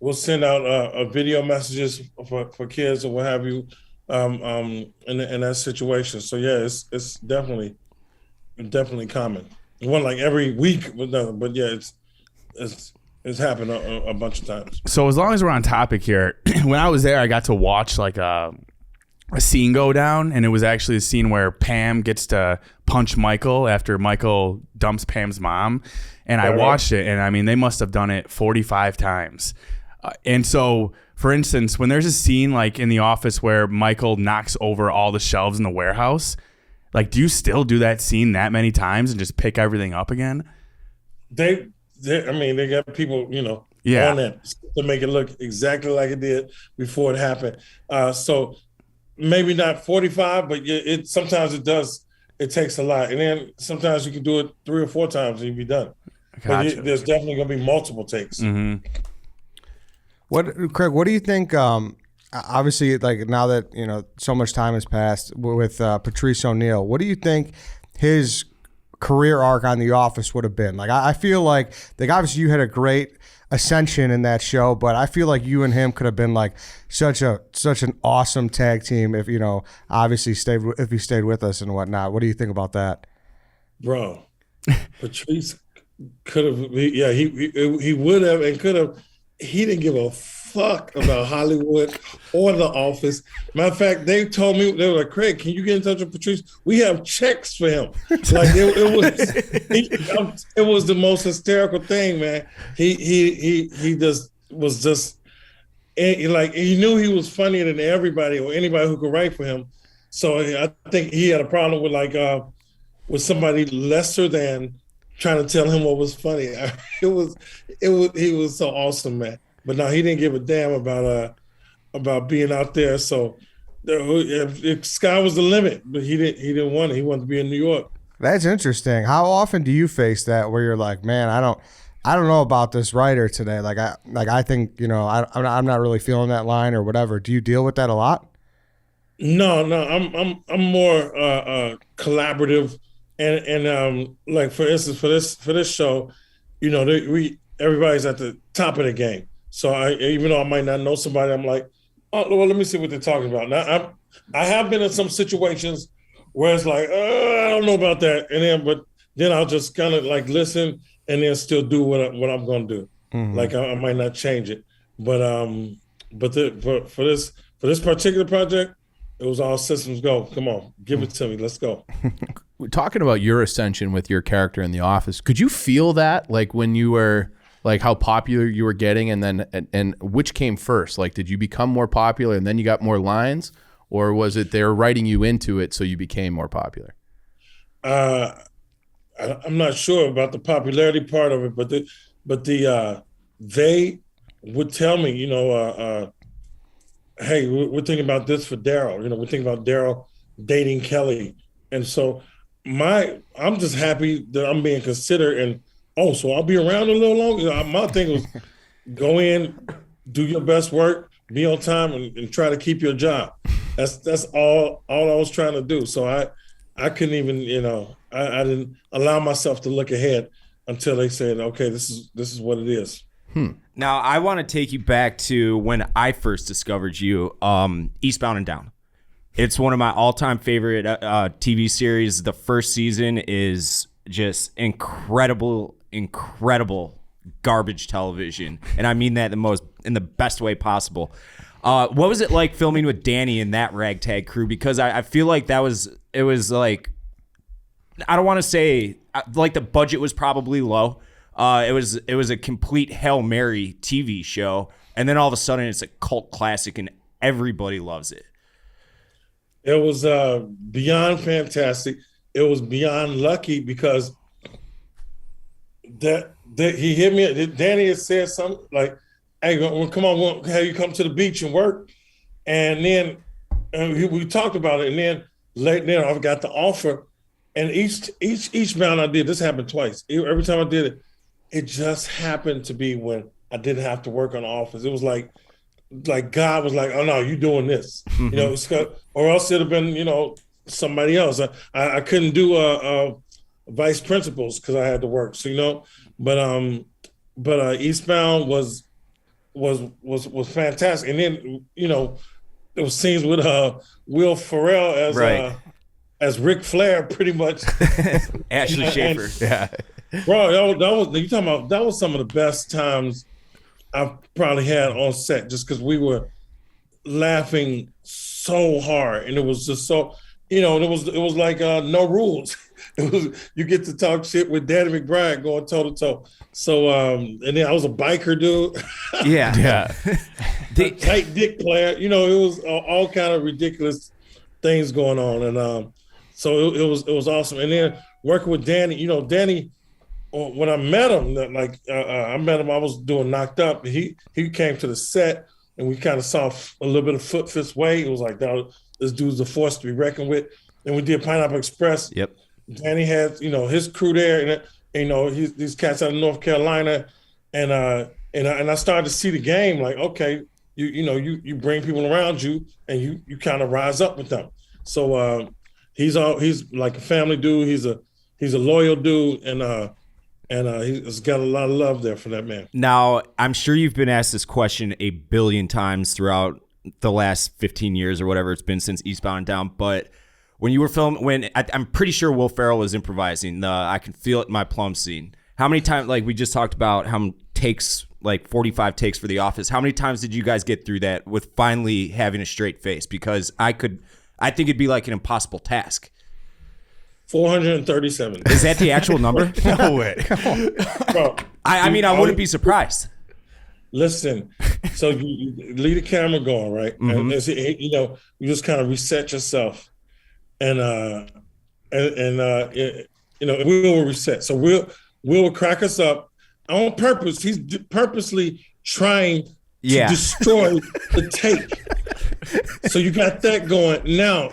we'll send out video messages for kids or what have you, in that situation. So yeah, it's definitely common. It wasn't like every week, but yeah, it's happened a bunch of times. So as long as we're on topic here, when I was there, I got to watch like a scene go down, and it was actually a scene where Pam gets to punch Michael after Michael dumps Pam's mom, and I watched it, and I mean, they must have done it 45 times. And so, for instance, when there's a scene like in The Office where Michael knocks over all the shelves in the warehouse, like, do you still do that scene that many times and just pick everything up again? They got people, you know, on that to make it look exactly like it did before it happened. So maybe not 45, but sometimes it does. It takes a lot, and then sometimes you can do it 3 or 4 times and you'll be done. Gotcha. But there's definitely going to be multiple takes. Mm-hmm. Craig, what do you think? Obviously, like now that you know so much time has passed with Patrice O'Neal, what do you think his career arc on The Office would have been? Like, I feel like obviously you had a great ascension in that show, but I feel like you and him could have been like such an awesome tag team if you know obviously if he stayed with us and whatnot. What do you think about that, bro? Patrice could have, he would have and could have. He didn't give a fuck about Hollywood or The Office. Matter of fact, they told me, they were like, Craig, can you get in touch with Patrice? We have checks for him. Like it was the most hysterical thing, man. He just was just like, he knew he was funnier than everybody or anybody who could write for him. So I think he had a problem with like with somebody lesser than trying to tell him what was funny. It was he was so awesome, man. But no, he didn't give a damn about being out there. So if sky was the limit, but he didn't want it. He wanted to be in New York. That's interesting. How often do you face that where you're like, man, I don't know about this writer today. I think, I'm not really feeling that line or whatever. Do you deal with that a lot? No, I'm more collaborative, and like for instance for this show, everybody's at the top of the game. So even though I might not know somebody, I'm like, oh well, let me see what they're talking about. Now I have been in some situations where it's like, I don't know about that, but then I'll just kind of like listen and then still do what I'm going to do. Mm-hmm. Like I might not change it, but for this particular project, it was all systems go. Come on, give it to me. Let's go. We're talking about your ascension with your character in The Office. Could you feel that, like when you were, like how popular you were getting, and then and which came first? Like, did you become more popular and then you got more lines, or was it they're writing you into it so you became more popular? I'm not sure about the popularity part of it, but they would tell me, hey, we're thinking about this for Daryl. We're thinking about Daryl dating Kelly. And so I'm just happy that I'm being considered, and so I'll be around a little longer. My thing was go in, do your best work, be on time, and try to keep your job. That's all I was trying to do. So I couldn't even, I didn't allow myself to look ahead until they said, okay, this is what it is. Now, I want to take you back to when I first discovered you, Eastbound and Down. It's one of my all-time favorite TV series. The first season is just incredible garbage television, and I mean that in the best way possible. What was it like filming with Danny and that ragtag crew? Because I feel like it was like, I don't want to say like the budget was probably low. It was a complete Hail Mary TV show, and then all of a sudden it's a cult classic and everybody loves it. It was beyond fantastic. It was beyond lucky because that he hit me. Danny had said something like, "Hey, come on, we'll have you come to the beach and work." And then we talked about it, and then later I got the offer. And each round I did, this happened twice. Every time I did it, it just happened to be when I didn't have to work on the office. It was like God was like, "Oh no, you're doing this," or else it'd have been, somebody else. I couldn't do vice principals because I had to work. So but Eastbound was fantastic. And then there was scenes with Will Ferrell as Ric Flair, pretty much. Ashley Schaefer. Yeah. Bro, that was some of the best times I've probably had on set, just because we were laughing so hard, and it was just so, it was like no rules. It was, you get to talk shit with Danny McBride going toe to toe. So and then I was a biker dude. Yeah. Tight dick player. It was all kind of ridiculous things going on, and so it was awesome. And then working with Danny, Danny, when I met him, I was doing Knocked Up. He came to the set, and we kind of saw a little bit of Foot Fist Way. It was like, this dude's a force to be reckoned with. And we did Pineapple Express. Yep. Danny had, his crew there, and these cats out of North Carolina, and I started to see the game like, okay, you bring people around you, and you kind of rise up with them. So he's like a family dude. He's a loyal dude, and he's got a lot of love there for that man. Now, I'm sure you've been asked this question a billion times throughout the last 15 years or whatever it's been since Eastbound and Down, but when you were filming, I'm pretty sure Will Ferrell was improvising the I Can Feel It in My Plum scene. How many times, like we just talked about how many takes, like 45 takes for The Office, how many times did you guys get through that with finally having a straight face? Because I think it'd be like an impossible task. 437. Is that the actual number? No way. Bro, I mean, I wouldn't be surprised. Listen, so you leave the camera going, right? Mm-hmm. And you just kind of reset yourself, and we will reset. So Will would crack us up on purpose. He's purposely trying to destroy the tape. So you got that going. Now,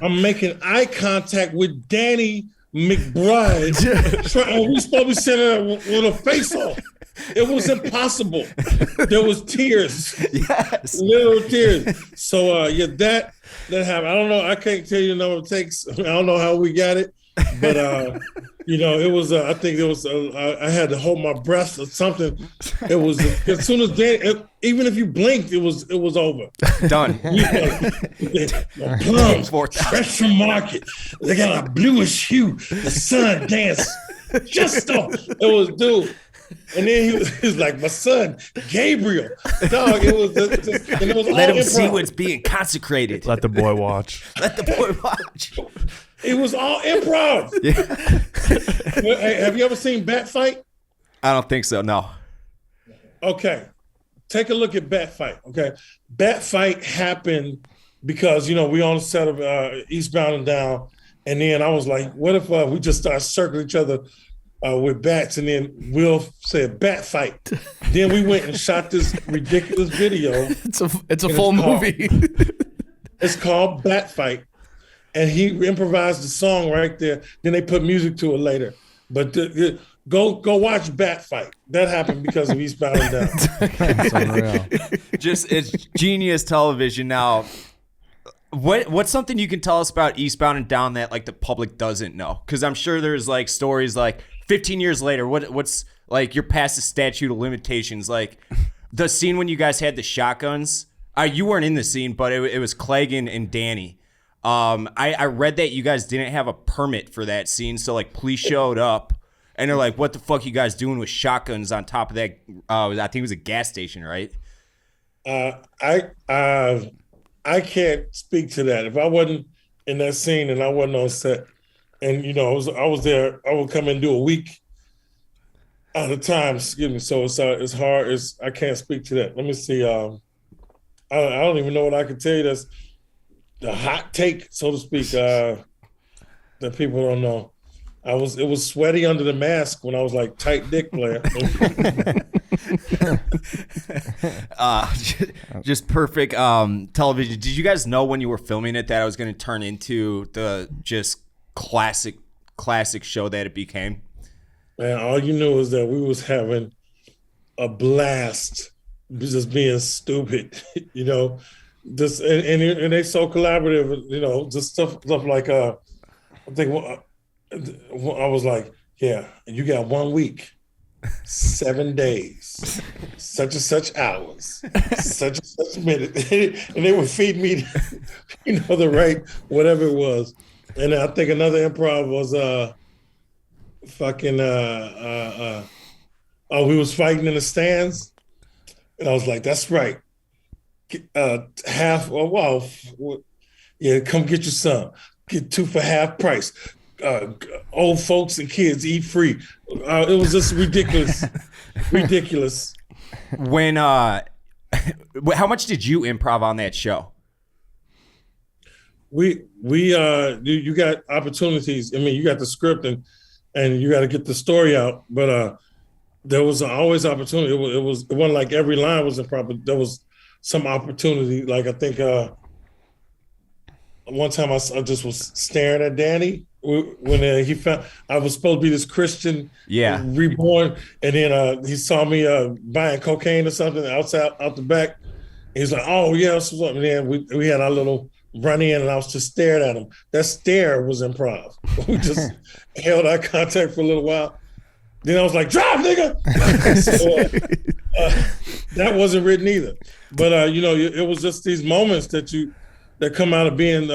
I'm making eye contact with Danny McBride. We supposed to be sitting there with a face off. It was impossible. There was tears. Yes. Little tears. So that happened. I don't know. I can't tell you the number of takes. I don't know how we got it. But it was. I think it was. I had to hold my breath or something. It was as soon as even if you blinked, it was over. Done. Plums, fresh from market. They got a bluish hue. The sun danced just off. It was dude. And then he was like, my son, Gabriel. Dog, it was just, and it was Let all him improv. see what's being consecrated. Let the boy watch. Let the boy watch. It was all improv. Yeah. Hey, have you ever seen Bat Fight? I don't think so, no. Okay. Take a look at Bat Fight, okay? Bat Fight happened because, we on the set of Eastbound and Down, and then I was like, what if we just start circling each other with bats, and then Will said bat fight. Then we went and shot this ridiculous video. It's a full movie. It's called Bat Fight, and he improvised the song right there. Then they put music to it later. But go watch Bat Fight. That happened because of Eastbound and Down. That's unreal. It's genius television. Now, what's something you can tell us about Eastbound and Down that like the public doesn't know? Because I'm sure there's like stories like 15 years later, what's like you're past the statute of limitations. Like the scene when you guys had the shotguns. You weren't in the scene, but it was Clegg and Danny. I read that you guys didn't have a permit for that scene, so like police showed up and they're like, "What the fuck you guys doing with shotguns on top of that?" I think it was a gas station, right? I can't speak to that. If I wasn't in that scene and I wasn't on set, and I was there, I would come and do a week at a time. Excuse me. So it's hard. I can't speak to that. Let me see. I don't even know what I can tell you. That's the hot take, so to speak. That people don't know. It was sweaty under the mask when I was like tight dick player. Just perfect television. Did you guys know when you were filming it that I was going to turn into the just classic show that it became? Man, all you knew is that we was having a blast, just being stupid, Just and they so collaborative, just stuff like I think I was like, yeah, you got 1 week, 7 days, such and such hours, such and such minute, and they would feed me, the right whatever it was. And I think another improv was we was fighting in the stands, and I was like, that's right, half. Yeah, come get your son. Get 2 for half price. Old folks and kids eat free. It was just ridiculous. Ridiculous. When how much did you improv on that show? We you got opportunities. I mean, you got the script and you got to get the story out. But there was always opportunity. It wasn't like every line was improv, but there was some opportunity. Like I think one time I just was staring at Danny when he found I was supposed to be this Christian, reborn, and then he saw me buying cocaine or something out the back. He's like, "Oh yeah," and then we had our little run in, and I was just staring at him. That stare was improv. We just held eye contact for a little while. Then I was like, "Drive, nigga!" So, that wasn't written either. But it was just these moments that come out of being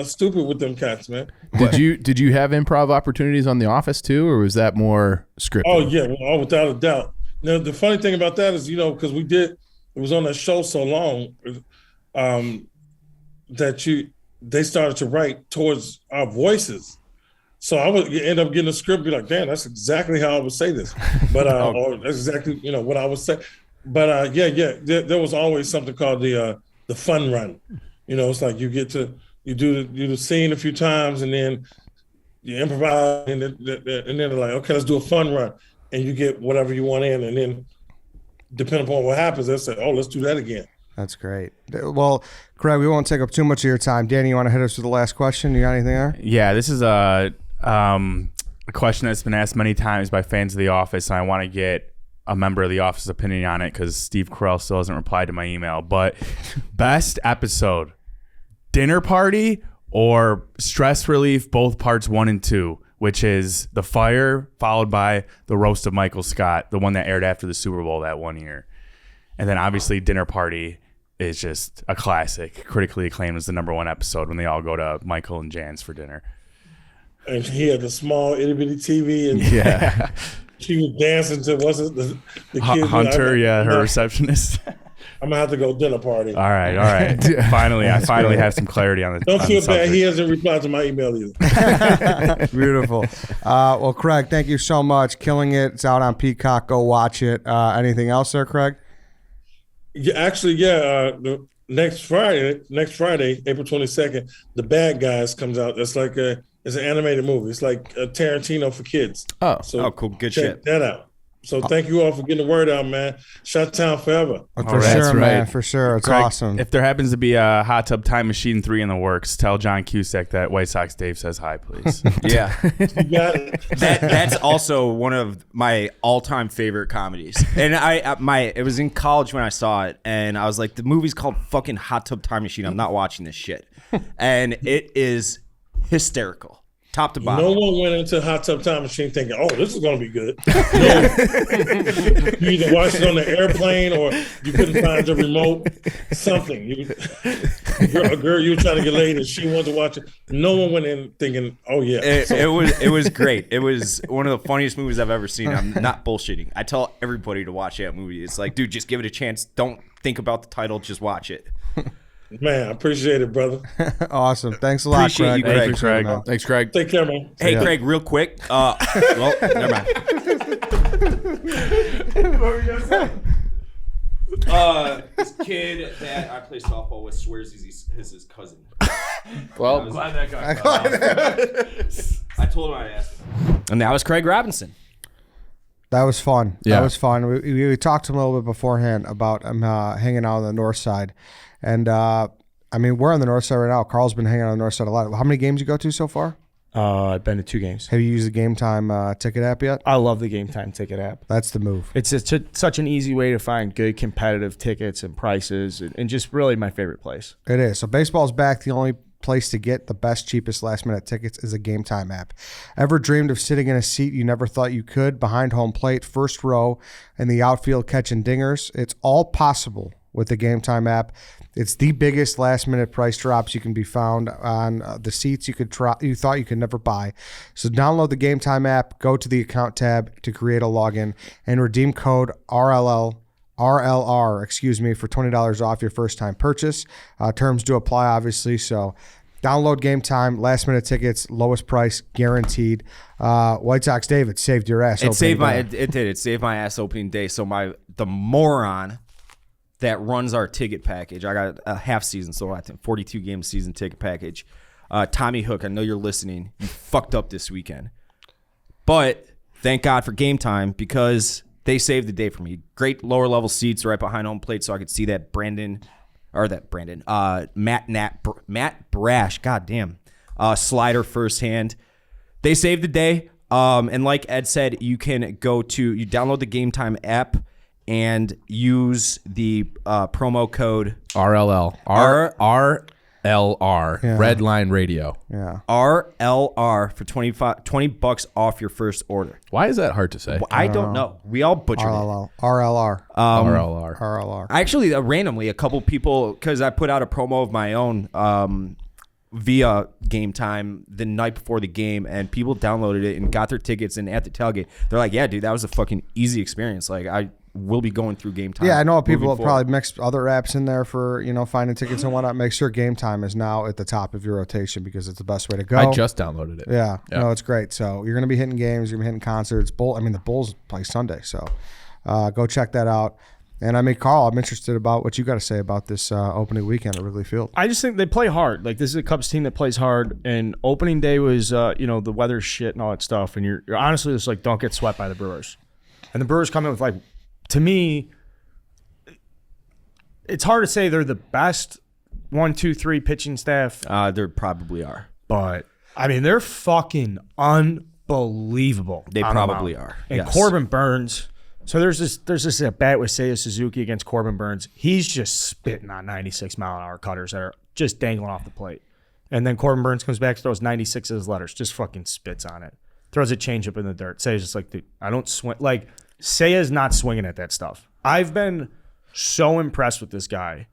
stupid with them cats, man. Did you have improv opportunities on The Office too, or was that more scripted? Oh yeah, without a doubt. Now the funny thing about that is, because it was on that show so long, that they started to write towards our voices. So I would end up getting a script, and be like, damn, that's exactly how I would say this. But or that's exactly what I would say. But there was always something called the fun run. It's like you do the scene a few times, and then you improvise, and then they're like, okay, let's do a fun run, and you get whatever you want in, and then depending upon what happens, they'll say, oh, let's do that again. That's great. Well, Craig, we won't take up too much of your time. Danny, you want to hit us with the last question? You got anything there? Yeah, this is a question that's been asked many times by fans of The Office, and I want to get a member of The Office opinion on it because Steve Carell still hasn't replied to my email. But best episode, dinner party or stress relief, both parts 1 and 2, which is the fire followed by the roast of Michael Scott, the one that aired after the Super Bowl that one year. And then obviously dinner party is just a classic. Critically acclaimed as the #1 episode when they all go to Michael and Jan's for dinner. And he had the small itty bitty TV, and Yeah. she was dancing to the kids. Hunter, her receptionist. I'm gonna have to go dinner party. All right. Finally, I finally have some clarity on the. Don't on feel the bad. subject. He hasn't replied to my email either. Beautiful. Well, Craig, thank you so much. Killing it. It's out on Peacock. Go watch it. Anything else there, Craig? Yeah, actually, the next Friday, April 22nd, The Bad Guys comes out. It's like it's an animated movie. It's like a Tarantino for kids. Oh, So cool. Good check shit. that out. So thank you all for getting the word out, man. Shut-town forever. For right. sure, That's man. right. For sure. It's Craig, awesome. If there happens to be a Hot Tub Time Machine 3 in the works, tell John Cusack that White Sox Dave says hi, please. Yeah. You got it. That's also one of my all-time favorite comedies. And it was in college when I saw it, and I was like, the movie's called fucking Hot Tub Time Machine. I'm not watching this shit. And it is hysterical. Top to bottom. No one went into Hot Tub Time Machine thinking, oh, this is going to be good. No. You either watched it on the airplane or you couldn't find the remote, something. A girl you were trying to get laid and she wanted to watch it. No one went in thinking, oh, yeah. It was great. It was one of the funniest movies I've ever seen. I'm not bullshitting. I tell everybody to watch that movie. It's like, dude, just give it a chance. Don't think about the title. Just watch it. Man, I appreciate it, brother. Awesome. Thanks a lot, Appreciate Craig. you, Craig. Thank you, Craig. man. thanks, Craig. Take care, man. Hey, Yeah. Craig, real quick. Well, never mind. This kid that I play softball with swears he's his cousin. Well, Glad that guy. I told him I'd ask him. And that was Craig Robinson. That was fun. Yeah. That was fun. We talked to him a little bit beforehand about him hanging out on the north side. And, I mean, we're on the north side right now. Carl's been hanging out on the north side a lot. How many games you go to so far? I've been to 2 games. Have you used the Game Time ticket app yet? I love the GameTime Ticket app. That's the move. It's such an easy way to find good competitive tickets and prices, and just really my favorite place. It is. So baseball's back. The only place to get the best, cheapest last-minute tickets is a Game Time app. Ever dreamed of sitting in a seat you never thought you could, behind home plate, first row, in the outfield catching dingers? It's all possible with the Game Time app. It's the biggest last-minute price drops you can be found on the seats you thought you could never buy. So download the Game Time app, go to the account tab to create a login, and redeem code RLR, for $20 off your first-time purchase. Terms do apply, obviously, so download Game Time, last-minute tickets, lowest price, guaranteed. White Sox Dave, it saved your ass. It saved my it saved my ass opening day. So the moron that runs our ticket package, I got a half season, so I think 42 game season ticket package. Tommy Hook, I know you're listening. You fucked up this weekend, but thank God for Game Time because they saved the day for me. Great lower level seats right behind home plate, so I could see that Matt Brash, goddamn, slider firsthand. They saved the day. And like Ed said, you download the Game Time app and use the promo code RLR. Yeah. Red Line Radio. Yeah. RLR for $20 off your first order. Why is that hard to say? I don't know. We all butchered it. RLR. RLR. Actually, randomly, a couple people, because I put out a promo of my own via Game Time the night before the game, and people downloaded it and got their tickets. And at the tailgate, they're like, "Yeah, dude, that was a fucking easy experience. Like, I will be going through Game Time." Yeah, I know people moving have forward. probably mixed other apps in there for, finding tickets and whatnot. Make sure Game Time is now at the top of your rotation because it's the best way to go. I just downloaded it. Yeah, no, it's great. So you're going to be hitting games, you're going to be hitting concerts. The Bulls play Sunday, so go check that out. And I mean, Carl, I'm interested about what you got to say about this opening weekend at Wrigley Field. I just think they play hard. Like, this is a Cubs team that plays hard. And opening day was, the weather shit and all that stuff. And you're honestly just like, don't get swept by the Brewers. And the Brewers come in with, like, to me, it's hard to say they're the best 1, 2, 3 pitching staff. There probably are. But, I mean, they're fucking unbelievable. They on the probably mound. are. And Yes. Corbin Burns. So there's this at bat with Seiya Suzuki against Corbin Burns. He's just spitting on 96-mile-an-hour cutters that are just dangling off the plate. And then Corbin Burns comes back, throws 96 of his letters, just fucking spits on it. Throws a changeup in the dirt. Seiya's just like, dude, I don't swing. Like, Seiya's not swinging at that stuff. I've been so impressed with this guy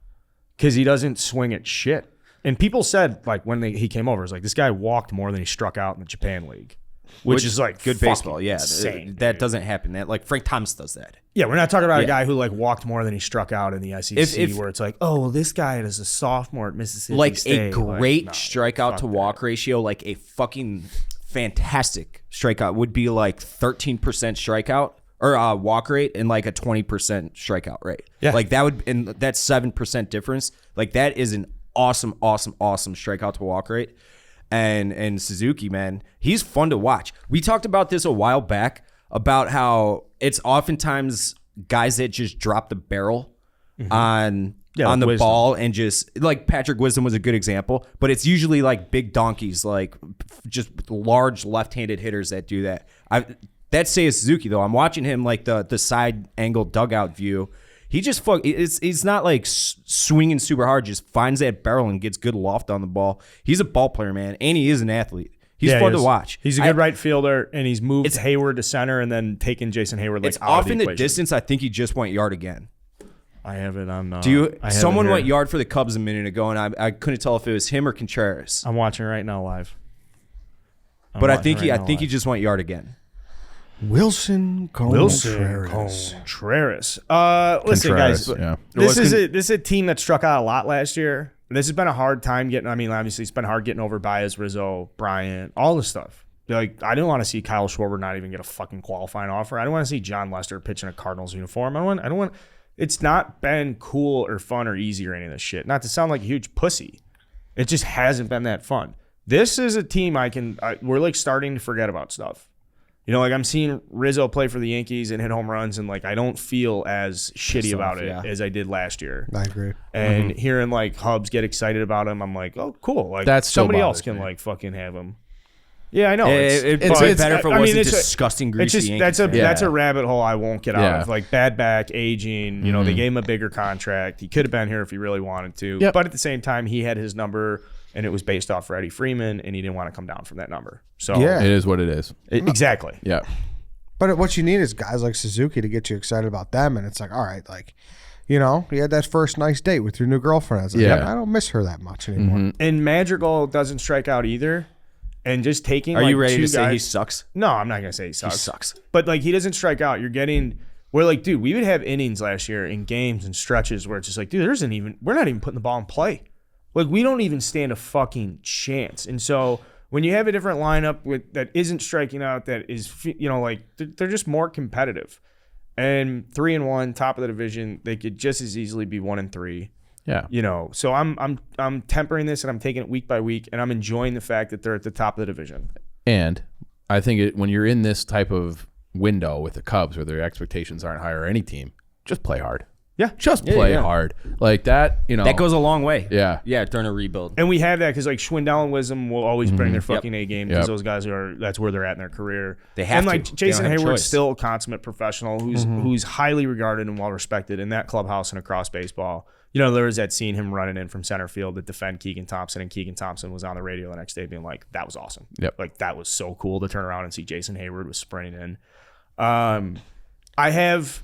because he doesn't swing at shit. And people said, like, when he came over, it's like, this guy walked more than he struck out in the Japan League. Which is like good baseball, yeah. insane, That dude. doesn't happen. That like Frank Thomas does that. Yeah, we're not talking about a guy who like walked more than he struck out in the SEC, If- where it's like, oh, well, this guy is a sophomore at Mississippi Like State. a great no, strikeout fuck to that. walk ratio, like a fucking fantastic strikeout would be like 13% strikeout or walk rate and like a 20% strikeout rate. Yeah. Like that would, and that's 7% difference. Like that is an awesome strikeout to walk rate. And Suzuki, man, he's fun to watch. We talked about this a while back about how it's oftentimes guys that just drop the barrel on like the Wisdom. ball and just like Patrick Wisdom was a good example, but it's usually like big donkeys, like just large left-handed hitters that do that. That's Seiya Suzuki though. I'm watching him like the side angle dugout view. He just he's not like swinging super hard, just finds that barrel and gets good loft on the ball. He's a ball player, man, and he is an athlete. He's Yeah, fun he to is. watch. He's a good right fielder, and he's moved It's- Hayward to center and then taken Jason Hayward like It's out off of in the equation. distance. I think he just went yard again. I have it on. Do you? I have Someone it here. went yard for the Cubs a minute ago, and I couldn't tell if it was him or Contreras. I'm watching right now live. But I think he just went yard again. Wilson Contreras. Contreras. Listen, Contreras, guys. yeah. This is a team that struck out a lot last year. This has been a hard time getting. I mean, obviously, it's been hard getting over Baez, Rizzo, Bryant, all this stuff. Like, I didn't want to see Kyle Schwarber not even get a fucking qualifying offer. I don't want to see John Lester pitching a Cardinals uniform. I don't want. It's not been cool or fun or easy or any of this shit. Not to sound like a huge pussy. It just hasn't been that fun. This is a team we're like starting to forget about stuff. You know, like I'm seeing Rizzo play for the Yankees and hit home runs, and like I don't feel as shitty about it yeah. as I did last year. I agree. And hearing like Hubs get excited about him, I'm like, oh, cool. Like That still somebody else bothers can me. like fucking have him. Yeah, I know. It'd but be better if it I mean, wasn't it's a- disgusting, It's greasy just Yankees fan. that's a rabbit hole I won't get out Yeah. of. Like bad back, aging. You know, they gave him a bigger contract. He could have been here if he really wanted to. Yep. But at the same time, he had his number, and it was based off Freddie Freeman, and he didn't want to come down from that number. So Yeah. It is what it is. exactly. Yeah. But what you need is guys like Suzuki to get you excited about them. And it's like, all right, like, you know, you had that first nice date with your new girlfriend. I was like, Yeah. I don't miss her that much anymore. And Madrigal doesn't strike out either. And just taking Are like you ready two to say he guys- sucks? No, I'm not gonna say he He sucks. sucks. But like he doesn't strike out. You're getting we're like, dude, we would have innings last year in games and stretches where it's just like, dude, we're not even putting the ball in play. Like we don't even stand a fucking chance. And so when you have a different lineup that isn't striking out, that is, you know, like they're just more competitive. And 3-1, top of the division, they could just as easily be 1-3. Yeah. You know, so I'm tempering this and I'm taking it week by week, and I'm enjoying the fact that they're at the top of the division. And I think when you're in this type of window with the Cubs where their expectations aren't higher or any team, just play hard. Yeah. Just play yeah. hard. Like that, you know. That goes a long way. Yeah. Yeah, during a rebuild. And we have that because like Schwindel and Wisdom will always bring their fucking A game because Yep. those guys that's where they're at in their career. They have and to. like They Jason don't have a Hayward's choice. still a consummate professional who's highly regarded and well respected in that clubhouse and across baseball. You know, there was that scene him running in from center field to defend Keegan Thompson, and Keegan Thompson was on the radio the next day being like, that was awesome. Yep. Like that was so cool to turn around and see Jason Hayward was sprinting in. I have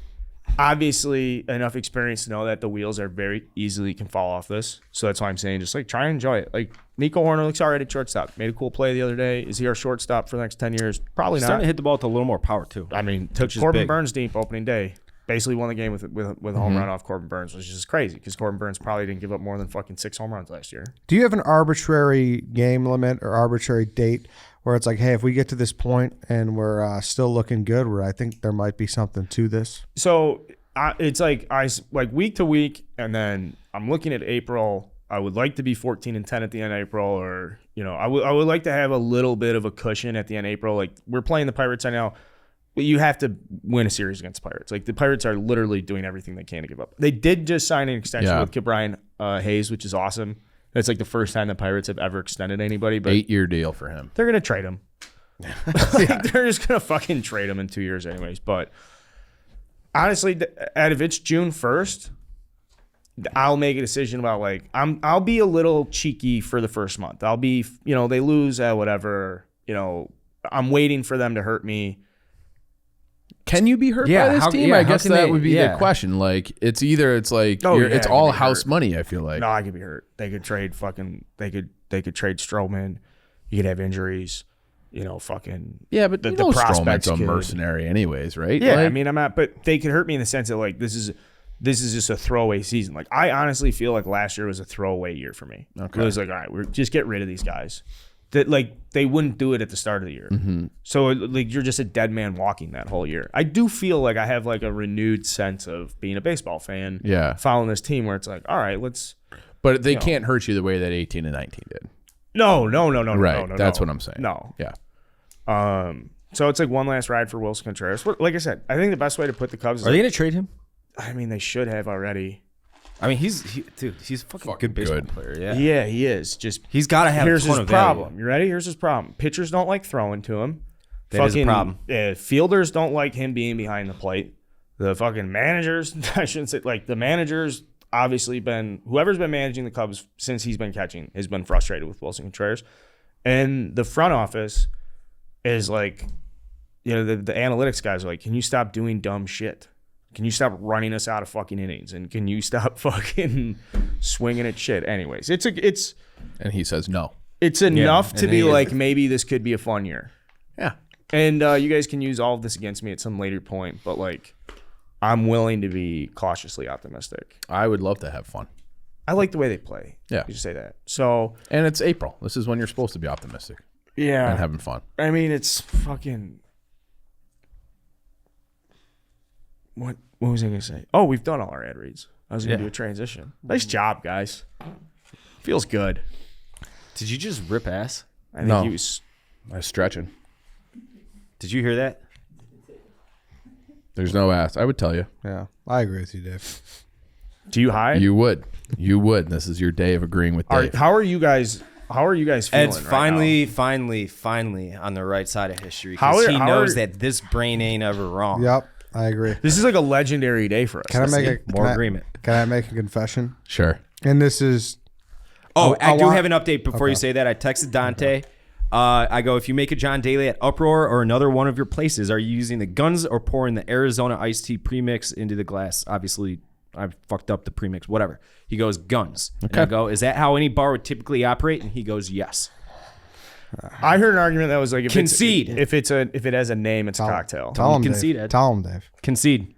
obviously enough experience to know that the wheels are very easily can fall off this. So that's why I'm saying just like try and enjoy it. Like Nico Horner looks all right at shortstop. Made a cool play the other day. Is he our shortstop for the next 10 years? Probably He's not. starting to hit the ball with a little more power too. I mean, took Which is Corbin big. Burns deep opening day. Basically won the game with a home run off Corbin Burns, which is just crazy because Corbin Burns probably didn't give up more than fucking 6 home runs last year. Do you have an arbitrary game limit or arbitrary date where it's like, hey, if we get to this point and we're still looking good, where I think there might be something to this? So it's like like week to week, and then I'm looking at April. I would like to be 14-10 at the end of April, or I would like to have a little bit of a cushion at the end of April. Like we're playing the Pirates right now, but you have to win a series against the Pirates. Like the Pirates are literally doing everything they can to give up. They did just sign an extension with Brian Hayes, which is awesome. That's like the first time the Pirates have ever extended anybody. But 8-year deal for him. They're gonna trade him. They're just gonna fucking trade him in 2 years, anyways. But honestly, if it's June 1st, I'll make a decision about like I'll be a little cheeky for the first month. I'll be they lose whatever. I'm waiting for them to hurt me. Can you be hurt by this team? I guess that would be the question. Like it's like it's all house money. I feel like no, I could be hurt. They could trade they could trade Stroman. You could have injuries. Fucking but the prospects Stroman's a mercenary, anyways, right? Yeah, like, I mean I'm not, but they could hurt me in the sense that like this is just a throwaway season. Like I honestly feel like last year was a throwaway year for me. Okay, it was like all right, we're just get rid of these guys. That like they wouldn't do it at the start of the year. Mm-hmm. So like you're just a dead man walking that whole year. I do feel like I have like a renewed sense of being a baseball fan. Yeah, following this team where it's like, all right, let's. But they can't hurt you the way that 18 and 19 did. No. Right, no, that's what I'm saying. No. Yeah. So it's like one last ride for Wilson Contreras. Like I said, I think the best way to put the Cubs is Are they going to trade him? I mean, they should have already. I mean, he's a fucking good baseball player. Yeah. Yeah, he is. Just he's got to have here's a ton his of problem. value. You ready? Here's his problem. Pitchers don't like throwing to him. That is a problem. Fielders don't like him being behind the plate. The fucking managers, I shouldn't say, like the managers obviously whoever's been managing the Cubs since he's been catching has been frustrated with Wilson Contreras. And the front office is like, the analytics guys are like, can you stop doing dumb shit? Can you stop running us out of fucking innings? And can you stop fucking swinging at shit? Anyways, and he says no. It's enough to be like, maybe this could be a fun year. Yeah. And you guys can use all of this against me at some later point, but like, I'm willing to be cautiously optimistic. I would love to have fun. I like the way they play. Yeah. You just say that. So. And it's April. This is when you're supposed to be optimistic. Yeah. And having fun. I mean, it's fucking. What was I going to say? Oh, we've done all our ad reads. I was going to do a transition. Nice job, guys. Feels good. Did you just rip ass? I think he was. I was stretching. Did you hear that? There's no ass. I would tell you. Yeah, I agree with you, Dave. Do you hide? You would. This is your day of agreeing with Dave. How are you guys feeling? Ed's right finally on the right side of history because he knows that this brain ain't ever wrong. Yep, I agree. This is like a legendary day for us. Can I make agreement? Can I make a confession? Sure. And this is. I do have an update before you say that. I texted Dante. I go, if you make a John Daly at Uproar or another one of your places, are you using the guns or pouring the Arizona iced tea premix into the glass? Obviously, I fucked up the premix, whatever. He goes, guns. Okay. And I go, is that how any bar would typically operate? And he goes, yes. I heard an argument that was like, concede. If it has a name, it's a cocktail. Tell him, concede, Dave. Ed. Tell him, Dave. Concede.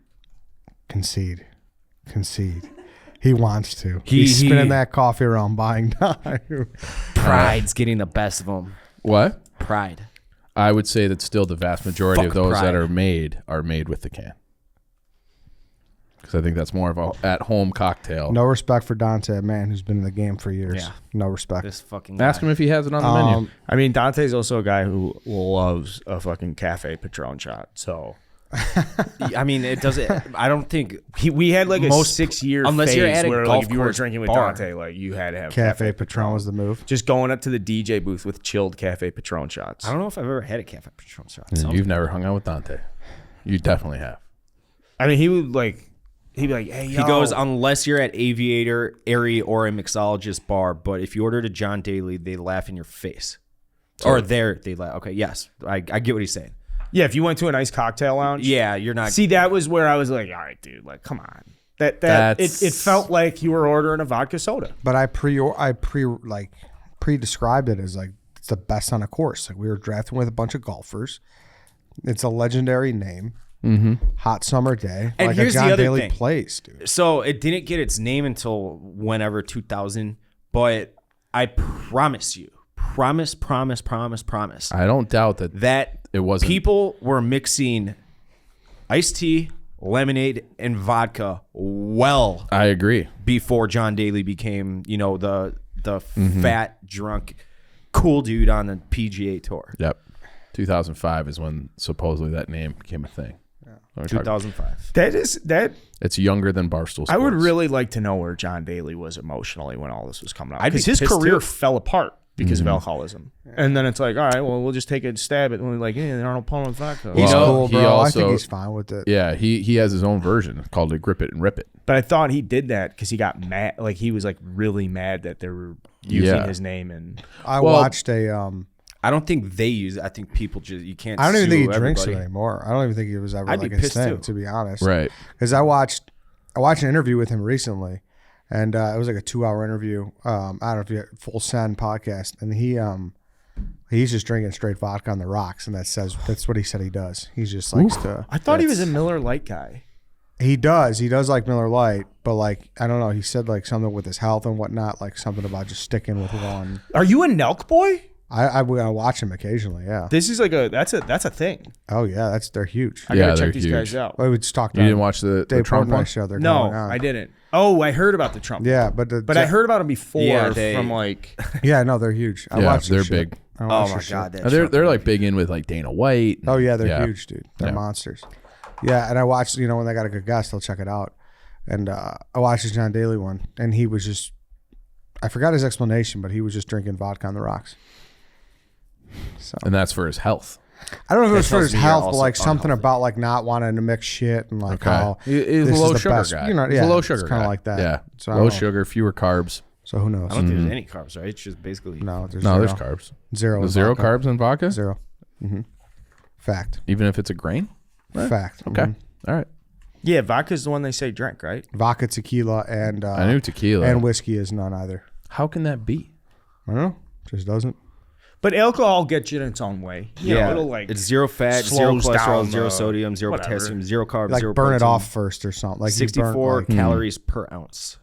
He wants to. He's spinning that coffee around, buying time. Pride's getting the best of him. What? Pride. I would say that still the vast majority of those pride. that are made with the can. Because I think that's more of a at-home cocktail. No respect for Dante, a man who's been in the game for years. Yeah. No respect. This fucking guy. Ask him if he has it on the menu. I mean, Dante's also a guy who loves a fucking cafe Patron shot. So, I mean, it doesn't. I don't think we had like a 6-year unless phase you're at a where golf like if you were course drinking with bar. Dante, like you had to have Cafe Patron was the move. Just going up to the DJ booth with chilled cafe Patron shots. I don't know if I've ever had a cafe Patron shot. You've never hung out with Dante. You definitely have. I mean, he'd be like, hey, yo. He goes, unless you're at Aviator, Airy, or a mixologist bar, but if you ordered a John Daly, they laugh in your face. Or they laugh. Okay, yes. I get what he's saying. Yeah, if you went to a nice cocktail lounge. Yeah, you're not. See, that was where I was like, all right, dude, like, come on. It felt like you were ordering a vodka soda. But I pre-described it as like it's the best on a course. Like we were drafting with a bunch of golfers. It's a legendary name. Mm-hmm. Hot summer day. And like here's a John the other Daly thing. place, dude. So it didn't get its name until whenever 2000, but I promise you, promise. I don't doubt that it wasn't. People were mixing iced tea, lemonade and vodka well I agree. before John Daly became, the fat, drunk, cool dude on the PGA Tour. Yep. 2005 is when supposedly that name became a thing. 2005. That It's younger than Barstool Sports. I would really like to know where John Daly was emotionally when all this was coming out. I'd be Because his pissed career too. fell apart because of alcoholism. And then it's like, all right, well, we'll just take a stab at when like, yeah, Arnold Palmer with vodka. He's Well, cool, he bro. I also- think he's fine with it. Yeah, he has his own version called it Grip It and Rip It. But I thought he did that because he got mad. Like he was like really mad that they were using Yeah. his name. And I Well- watched a. I don't think they use it. I think people just, you can't I don't even sue think he drinks it everybody. anymore. I don't even think it was ever I'd be like his pissed thing, too. to be honest. Right. Because I watched an interview with him recently, and it was like a 2-hour interview. I don't know if you Full Send podcast, and he's just drinking straight vodka on the rocks, and that's what he said he does. He just likes to. I thought he was a Miller Lite guy. He does like Miller Lite, but like I don't know. He said like something with his health and whatnot, like something about just sticking with one. Are you a Nelk boy? I watch him occasionally. Yeah. This is like that's a thing. Oh yeah, they're huge. I Yeah, gotta they're check these huge. guys out. Well, we just talked You about didn't watch the Dave Trump one? Portnoy show. They're No, going on. I didn't. Oh, I heard about the Trump. Yeah, but But I heard about him before Yeah, from like Yeah, no, they're huge. I Yeah, watch their they're shit. big. I Oh watch my their shit. God. That They're Trump like big in with like Dana White. Oh yeah, they're huge, dude. They're Yeah. monsters. Yeah, and I watched. When they got a good guest, I'll check it out. And I watched the John Daly one, and he was just. I forgot his explanation, but he was just drinking vodka on the rocks. So And that's for his health. I don't know if it was for tells his me you're health, but also like something unhealthy. about like not wanting to mix shit and like how He's this a is low the sugar best. guy. You know, He's yeah, a low it's sugar kind guy. of like that. Yeah. So I Low don't know. sugar, fewer carbs. So who knows? I don't think there's any carbs, right? It's just basically. No, there's No, zero. there's carbs. Zero. There's in zero vodka. carbs in vodka? Zero. Fact. Even if it's a grain? Fact. Okay. Mhm. All right. yeah, vodka's the one they say drink, right? Vodka, tequila, and I knew tequila. and whiskey is none either. How can that be? I don't know. Just doesn't. But alcohol gets you in its own way. You know, it'll like it's zero fat, zero slows cholesterol, down zero the- sodium, zero whatever. potassium, zero carbs, Like zero burn it protein. off first or something. Like you burn, 64 like- calories per ounce.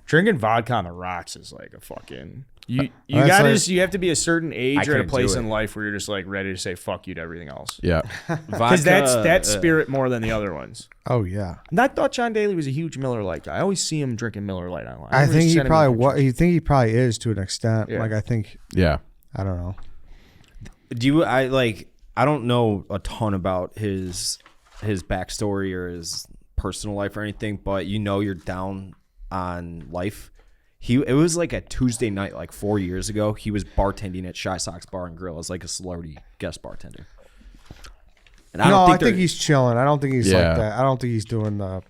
drinking vodka on the rocks is like a fucking you That's gotta like- just you have to be a certain age or at a couldn't place do in it. life where you're just like ready to say fuck you to everything else. Yeah. Because that's that spirit more than the other ones. Oh yeah. And I thought John Daly was a huge Miller Lite guy. I always see him drinking Miller Lite online. I think he sending me probably pictures. what you think he probably is to an extent. Yeah. Like I think Yeah. I don't know. I don't know a ton about his backstory or his personal life or anything, but you're down on life. It was like a Tuesday night, like 4 years ago. He was bartending at Shy Sox Bar and Grill as like a celebrity guest bartender. And I think he's chilling. I don't think he's Yeah. like that. I don't think he's doing the.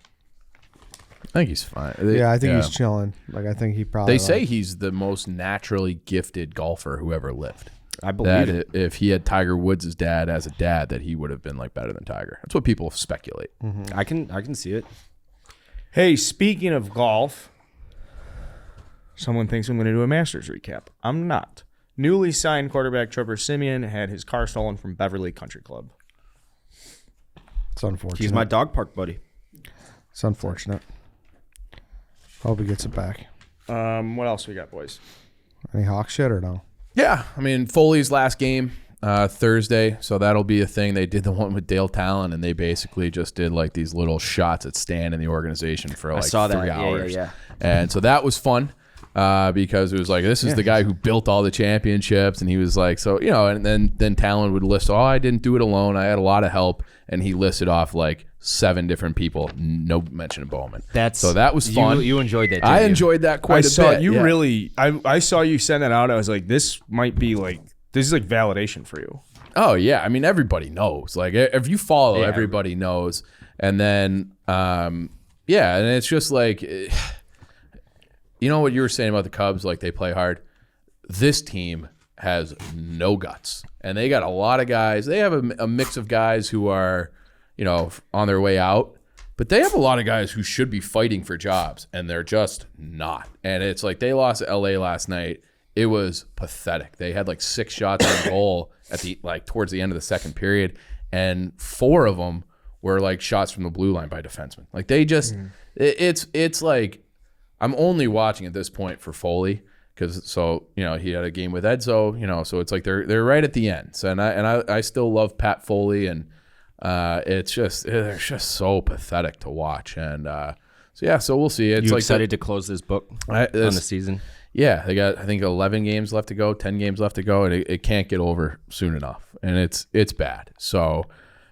I think he's fine. Yeah, I think he's chilling. Like I think he probably. They say like, he's the most naturally gifted golfer who ever lived. I believe That it. if he had Tiger Woods' dad as a dad, that he would have been like better than Tiger. That's what people speculate. I can see it. Hey, speaking of golf, someone thinks I'm going to do a Masters recap. I'm not. Newly signed quarterback Trevor Siemian had his car stolen from Beverly Country Club. it's unfortunate. He's my dog park buddy. It's unfortunate. Hope he gets it back. What else we got, boys? Any Hawk shit or no? Yeah, I mean Foley's last game Thursday, so that'll be a thing. They did the one with Dale Talon, and they basically just did like these little shots at Stan in the organization for like saw that. 3 Yeah, hours. yeah. And so that was fun because it was like this is the guy who built all the championships, and he was like, so and then Talon would list, I didn't do it alone. I had a lot of help, and he listed off like 7 different people, no mention of Bowman. So that was fun. You enjoyed that. I didn't you? enjoyed that quite a bit. you yeah. really. I saw you send that out. I was like, this might be like this is like validation for you. Oh yeah, I mean everybody knows. Like if you follow, Yeah. everybody knows. And then and it's just like what you were saying about the Cubs, like they play hard. This team has no guts, and they got a lot of guys. They have a mix of guys who are, on their way out, but they have a lot of guys who should be fighting for jobs, and they're just not. And it's like they lost to LA last night. It was pathetic. They had like 6 shots on goal at the towards the end of the second period, and 4 of them were like shots from the blue line by defensemen. Like they just, it's like I'm only watching at this point for Foley because he had a game with Edzo, so it's like they're right at the end. So and I still love Pat Foley, and It's just they're just so pathetic to watch, and so we'll see. It's You like excited to close this book on the season? Yeah, they got I think 11 games left to go, 10 games left to go, and it can't get over soon enough, and it's bad. So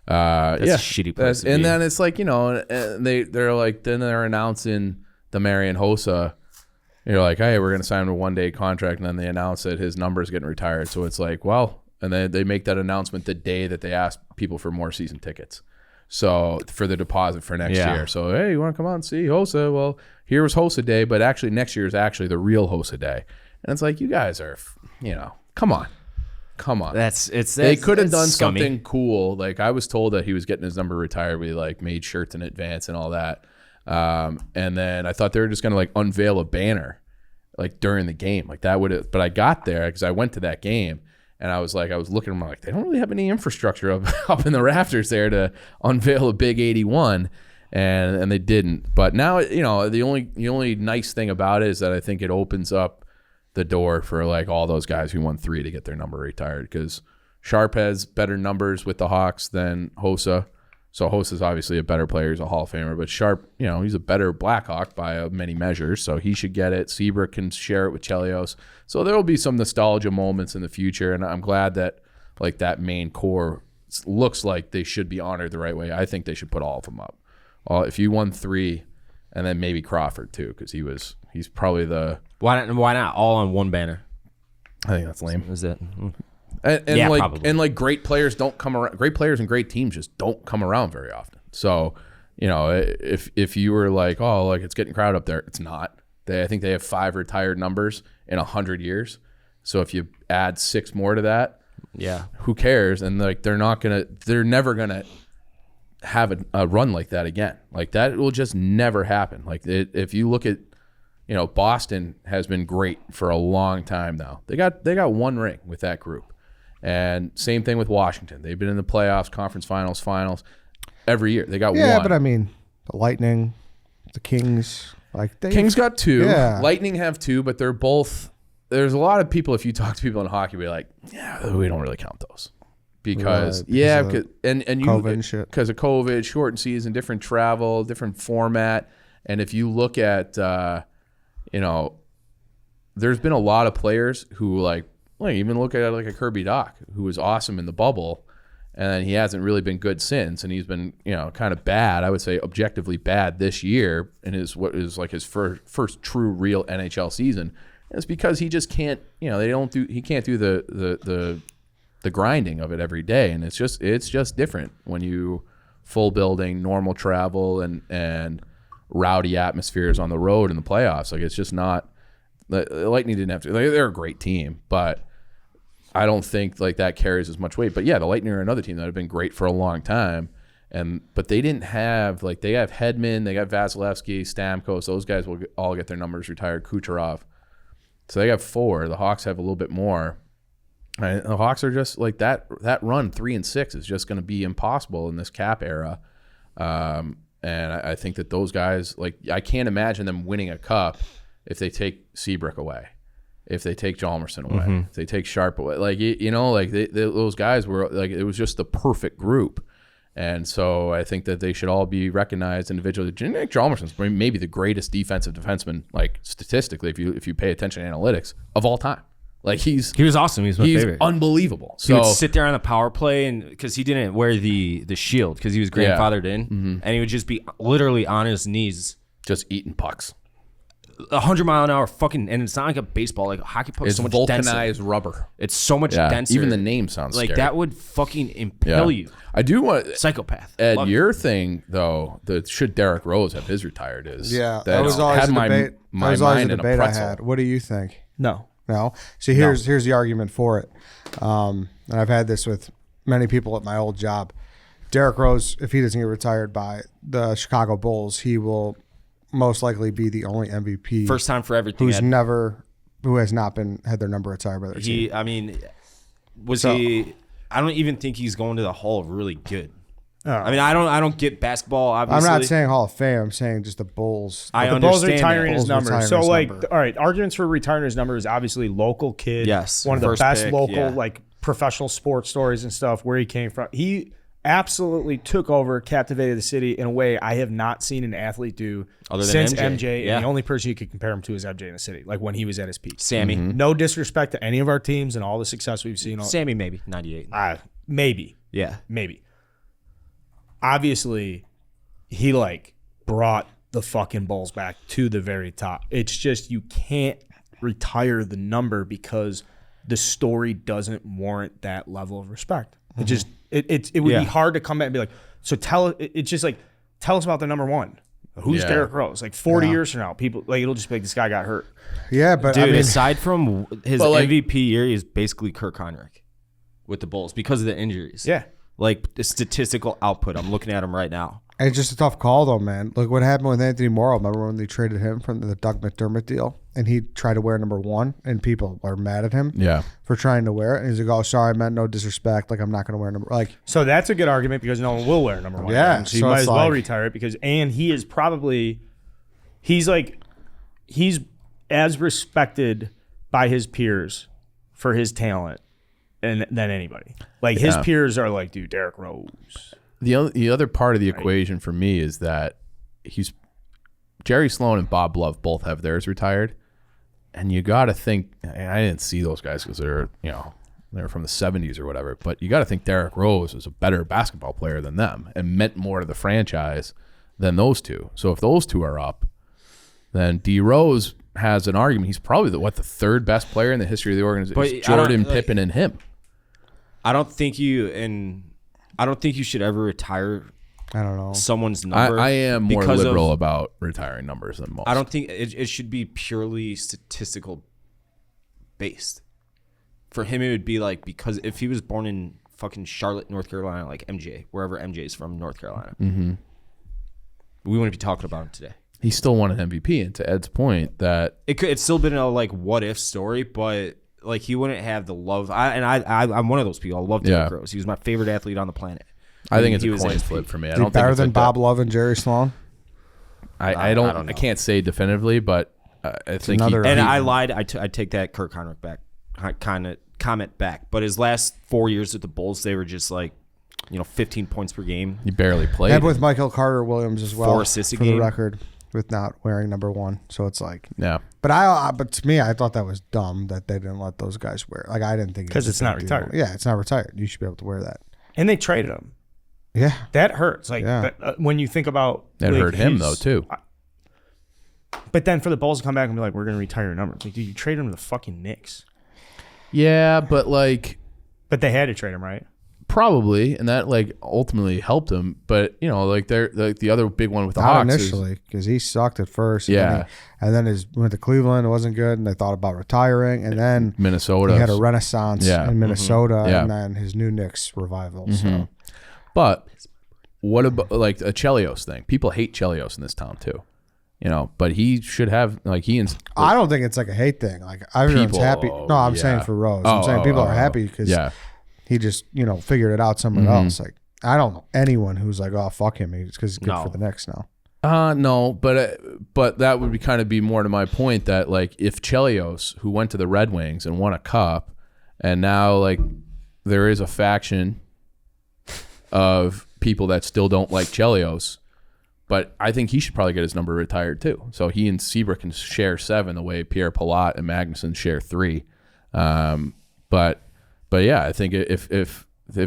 That's a shitty place to and be. then it's like, and they're like, then they're announcing the Marian Hossa. You're like, hey, we're gonna sign him a 1-day contract, and then they announce that his number's getting retired. So it's like, well, and then they make that announcement the day that they ask people for more season tickets. So for the deposit for next year. So, hey, you want to come out and see Hossa? Well, here was Hossa Day, but actually next year is actually the real Hossa Day. And it's like, you guys are, come on. They could have done something cool. Like, I was told that he was getting his number retired. We like made shirts in advance and all that. And then I thought they were just going to like unveil a banner like during the game. Like that would have, but I got there because I went to that game. And I was looking at them like, they don't really have any infrastructure up in the rafters there to unveil a big 81, and they didn't. But now, the only nice thing about it is that I think it opens up the door for like all those guys who won 3 to get their number retired, because Sharp has better numbers with the Hawks than Hossa. So Hossa's obviously a better player. He's a Hall of Famer. But Sharp, he's a better Blackhawk by many measures. So he should get it. Seabrook can share it with Chelios. So there will be some nostalgia moments in the future. And I'm glad that like that main core looks like they should be honored the right way. I think they should put all of them up. If you won 3, and then maybe Crawford too, because he's probably the... Why not all on one banner? I think that's lame. Is it? And probably. And like great players don't come around. Great players and great teams just don't come around very often. So, if you were like, oh, like it's getting crowded up there, it's not. I think they have 5 retired numbers in 100 years. So if you add 6 more to that, who cares? And like they're never gonna have a run like that again. Like that will just never happen. Like if you look at, Boston has been great for a long time now. They got 1 ring with that group. And same thing with Washington. They've been in the playoffs, conference finals every year. They got 1. Yeah, but I mean, the Lightning, the Kings, Kings got 2. Yeah. Lightning have 2, but they're both. There's a lot of people. If you talk to people in hockey, be like, yeah, we don't really count those because COVID and shit. Because of COVID, shortened season, different travel, different format, and if you look at, there's been a lot of players who even look at like a Kirby Doc, who was awesome in the bubble, and then he hasn't really been good since, and he's been kind of bad. I would say objectively bad this year in what is like his first true real NHL season. And it's because he just can't. He can't do the grinding of it every day, and it's just different when you full building, normal travel, and rowdy atmospheres on the road in the playoffs. Like it's just not. The Lightning didn't have to. They're a great team, but I don't think like that carries as much weight. But yeah, the Lightning are another team that have been great for a long time, but they didn't have they have Hedman, they got Vasilevsky, Stamkos. Those guys will all get their numbers retired. Kucherov, so they got 4. The Hawks have a little bit more. And the Hawks are just like that run 3-6 is just going to be impossible in this cap era. And I think that those guys, I can't imagine them winning a cup if they take Seabrook away, if they take Hjalmarsson away, if they take Sharp away. Those guys were it was just the perfect group. And so I think that they should all be recognized individually. Nick Hjalmarsson's maybe the greatest defensive defenseman, statistically, if you pay attention to analytics, of all time. He was awesome. He's my favorite. Unbelievable. He would sit there on the power play, and because he didn't wear the shield because he was grandfathered in, and he would just be literally on his knees, just eating pucks. 100-mile-an-hour fucking, and it's not like a baseball, like a hockey puck. It's so much vulcanized rubber. It's so much denser. Even the name sounds scary. That would fucking impale you. I do want psychopath. Ed, your thing though, should Derrick Rose have his retired is that was always a debate. My mind in a pretzel. I had. What do you think? No. See, here's the argument for it, and I've had this with many people at my old job. Derrick Rose, if he doesn't get retired by the Chicago Bulls, he will most likely be the only MVP. First time for everything. Who has not had their number retired by their team. He? I don't even think he's going to the Hall of Really Good. I don't get basketball. Obviously, I'm not saying Hall of Fame. I'm saying just the Bulls. I the understand Bulls retiring his number. So number. all right, arguments for retiring his number is obviously local kid. Yes, one of the best pick, local professional sports stories and stuff. Where he came from. absolutely took over, captivated the city in a way I have not seen an athlete do Other than since MJ. Yeah. And the only person you could compare him to is MJ in the city, like when he was at his peak. Sammy. No disrespect to any of our teams and all the success we've seen. Sammy maybe 98. Maybe. Yeah. Maybe. Obviously, he like brought the fucking Bulls back to the very top. It's just you can't retire the number because the story doesn't warrant that level of respect. It just it would be hard to come back and be like, so it's just like tell us about the number one. Who's Derrick Rose? Like 40 years from now, people like it'll just be like this guy got hurt. Yeah, but Dude, I mean, aside from his like- MVP year, he's basically Kirk Heinrich with the Bulls because of the injuries. Yeah. Like the statistical output. I'm looking at him right now. it's just a tough call though, man. Look what happened with Anthony Morrow. Remember when they traded him from the Doug McDermott deal, and he tried to wear number 1, and people were mad at him for trying to wear it. And he's like, "Oh, sorry, I meant no disrespect. Like I'm not going to wear number like." So that's a good argument because no one will wear number 1. Yeah, so you so might it's as well like- retire it because he is probably he's as respected by his peers for his talent than anybody. Like his peers are like, dude, Derrick Rose. The other part of the equation for me is that Jerry Sloan and Bob Love both have theirs retired, and you got to think. I didn't see those guys because they're from the 70s or whatever, but you got to think Derrick Rose was a better basketball player than them and meant more to the franchise than those two. So if those two are up, then D Rose has an argument. He's probably the third best player in the history of the organization. But It's Jordan, Pippen, and him. I don't think you should ever retire I don't know. someone's number. I am more because liberal of- about retiring numbers than most. I don't think it should be purely statistical based. For him, it would be like because if he was born in fucking Charlotte, North Carolina, like MJ, wherever MJ is from, North Carolina, we wouldn't be talking about him today. He still won an MVP, and to Ed's point, that It's still been a like what if story, but like he wouldn't have the love. I'm one of those people. I love Derrick Rose. He was my favorite athlete on the planet. I think it's He a was coin MVP. flip for me. I Is he don't think better it's than like Bob Love and Jerry Sloan? I don't. I can't say definitively, but I think another- And I lied. I take that Kirk Heinrich back, kind of comment back. But his last 4 years with the Bulls, they were just like, 15 points per game. he barely played. And with Michael Carter Williams as well, 4 assists a for the game. record, with not wearing number 1. So it's like, Yeah. but to me, I thought that was dumb that they didn't let those guys wear. Like I didn't think it 'Cause was it's a not big deal. retired. Yeah, it's not retired. You should be able to wear that. And they traded him. Yeah, That hurts. Like Yeah. when you think about That like, hurt him he's- though too. But then for the Bulls to come back and be like, we're going to retire your number. Like, dude, you traded him to the fucking Knicks. Yeah, but like But they had to trade him, right? probably, and that like ultimately helped him. But like they're like the other big one with the not Hawks is- initially because he sucked at first. Yeah. and then went to Cleveland. It wasn't good, and they thought about retiring. And then Minnesota. he had a renaissance in Minnesota, Yeah. and then his new Knicks revival. So But what about like a Chelios thing? People hate Chelios in this town too. But he should have like he and I don't think it's like a hate thing. Like everyone's People, happy. No, I'm saying for Rose. I'm saying people are happy because he just figured it out somewhere else. Like I don't know anyone who's like, oh fuck him, because he's good for the Knicks now. No, but that would be more to my point that like if Chelios, who went to the Red Wings and won a cup, and now like there is a faction of people that still don't like Chelios, but I think he should probably get his number retired too. So he and Seabrook can share 7 the way Pierre Palat and Magnuson share 3. But yeah, I think if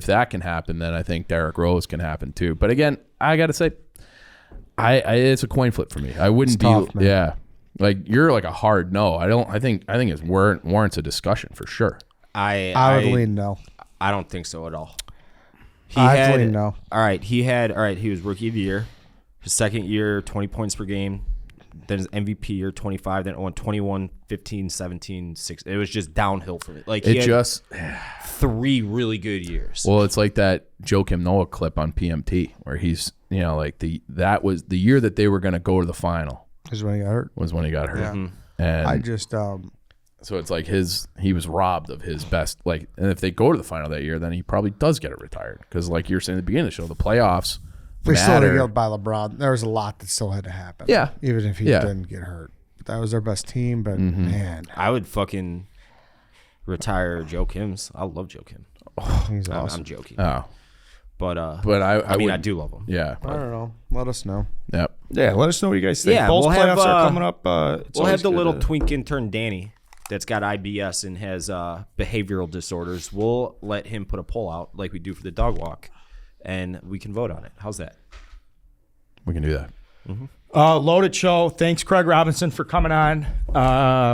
that can happen, then I think Derrick Rose can happen too. But again, I got to say, it's a coin flip for me. I wouldn't be tough, man. yeah. Like you're like a hard no. I think it warrants a discussion for sure. I would lean no. I don't think so at all. I'd lean no. All right, he was rookie of the year. His second year, 20 points per game. Then his MVP year, 25. Then it went 21, 15, 17, 6. It was just downhill for me. Like he had 3 really good years. Well, it's like that Joakim Noah clip on PMT where he's like that was the year that they were going to go to the final Is when he got hurt. was when he got hurt. Yeah. And I just so it's like he was robbed of his best, like, and if they go to the final that year, then he probably does get it retired. Because like you're saying at the beginning of the show, the playoffs they still matter. didn't get by LeBron. There was a lot that still had to happen. Yeah. Even if he didn't get hurt. That was their best team, but man, I would fucking retire Joe Kim's. I love Joe Kim. he's awesome. I'm joking. Oh, But I mean, I would- do love them. Yeah. I don't know. Let us know. Yep. Yeah, let us know what you guys think. Yeah, Bowls we'll have, playoffs are coming up. We'll have the little twink intern Danny that's got IBS and has behavioral disorders. We'll let him put a poll out like we do for the dog walk, and we can vote on it. How's that? We can do that. Loaded show. Thanks, Craig Robinson, for coming on.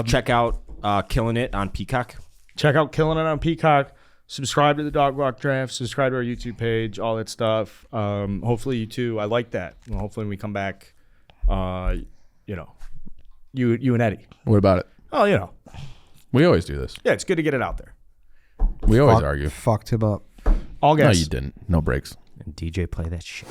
Check out Killing It on Peacock. Check out Killing It on Peacock. Subscribe to the Dog Walk Draft. Subscribe to our YouTube page. All that stuff. Hopefully you too. I like that. Well, hopefully when we come back, you and Eddie. What about it? Oh, We always do this. yeah, it's good to get it out there. We always argue. Fucked him up. All No, guys. you didn't. No breaks. And DJ, play that shit.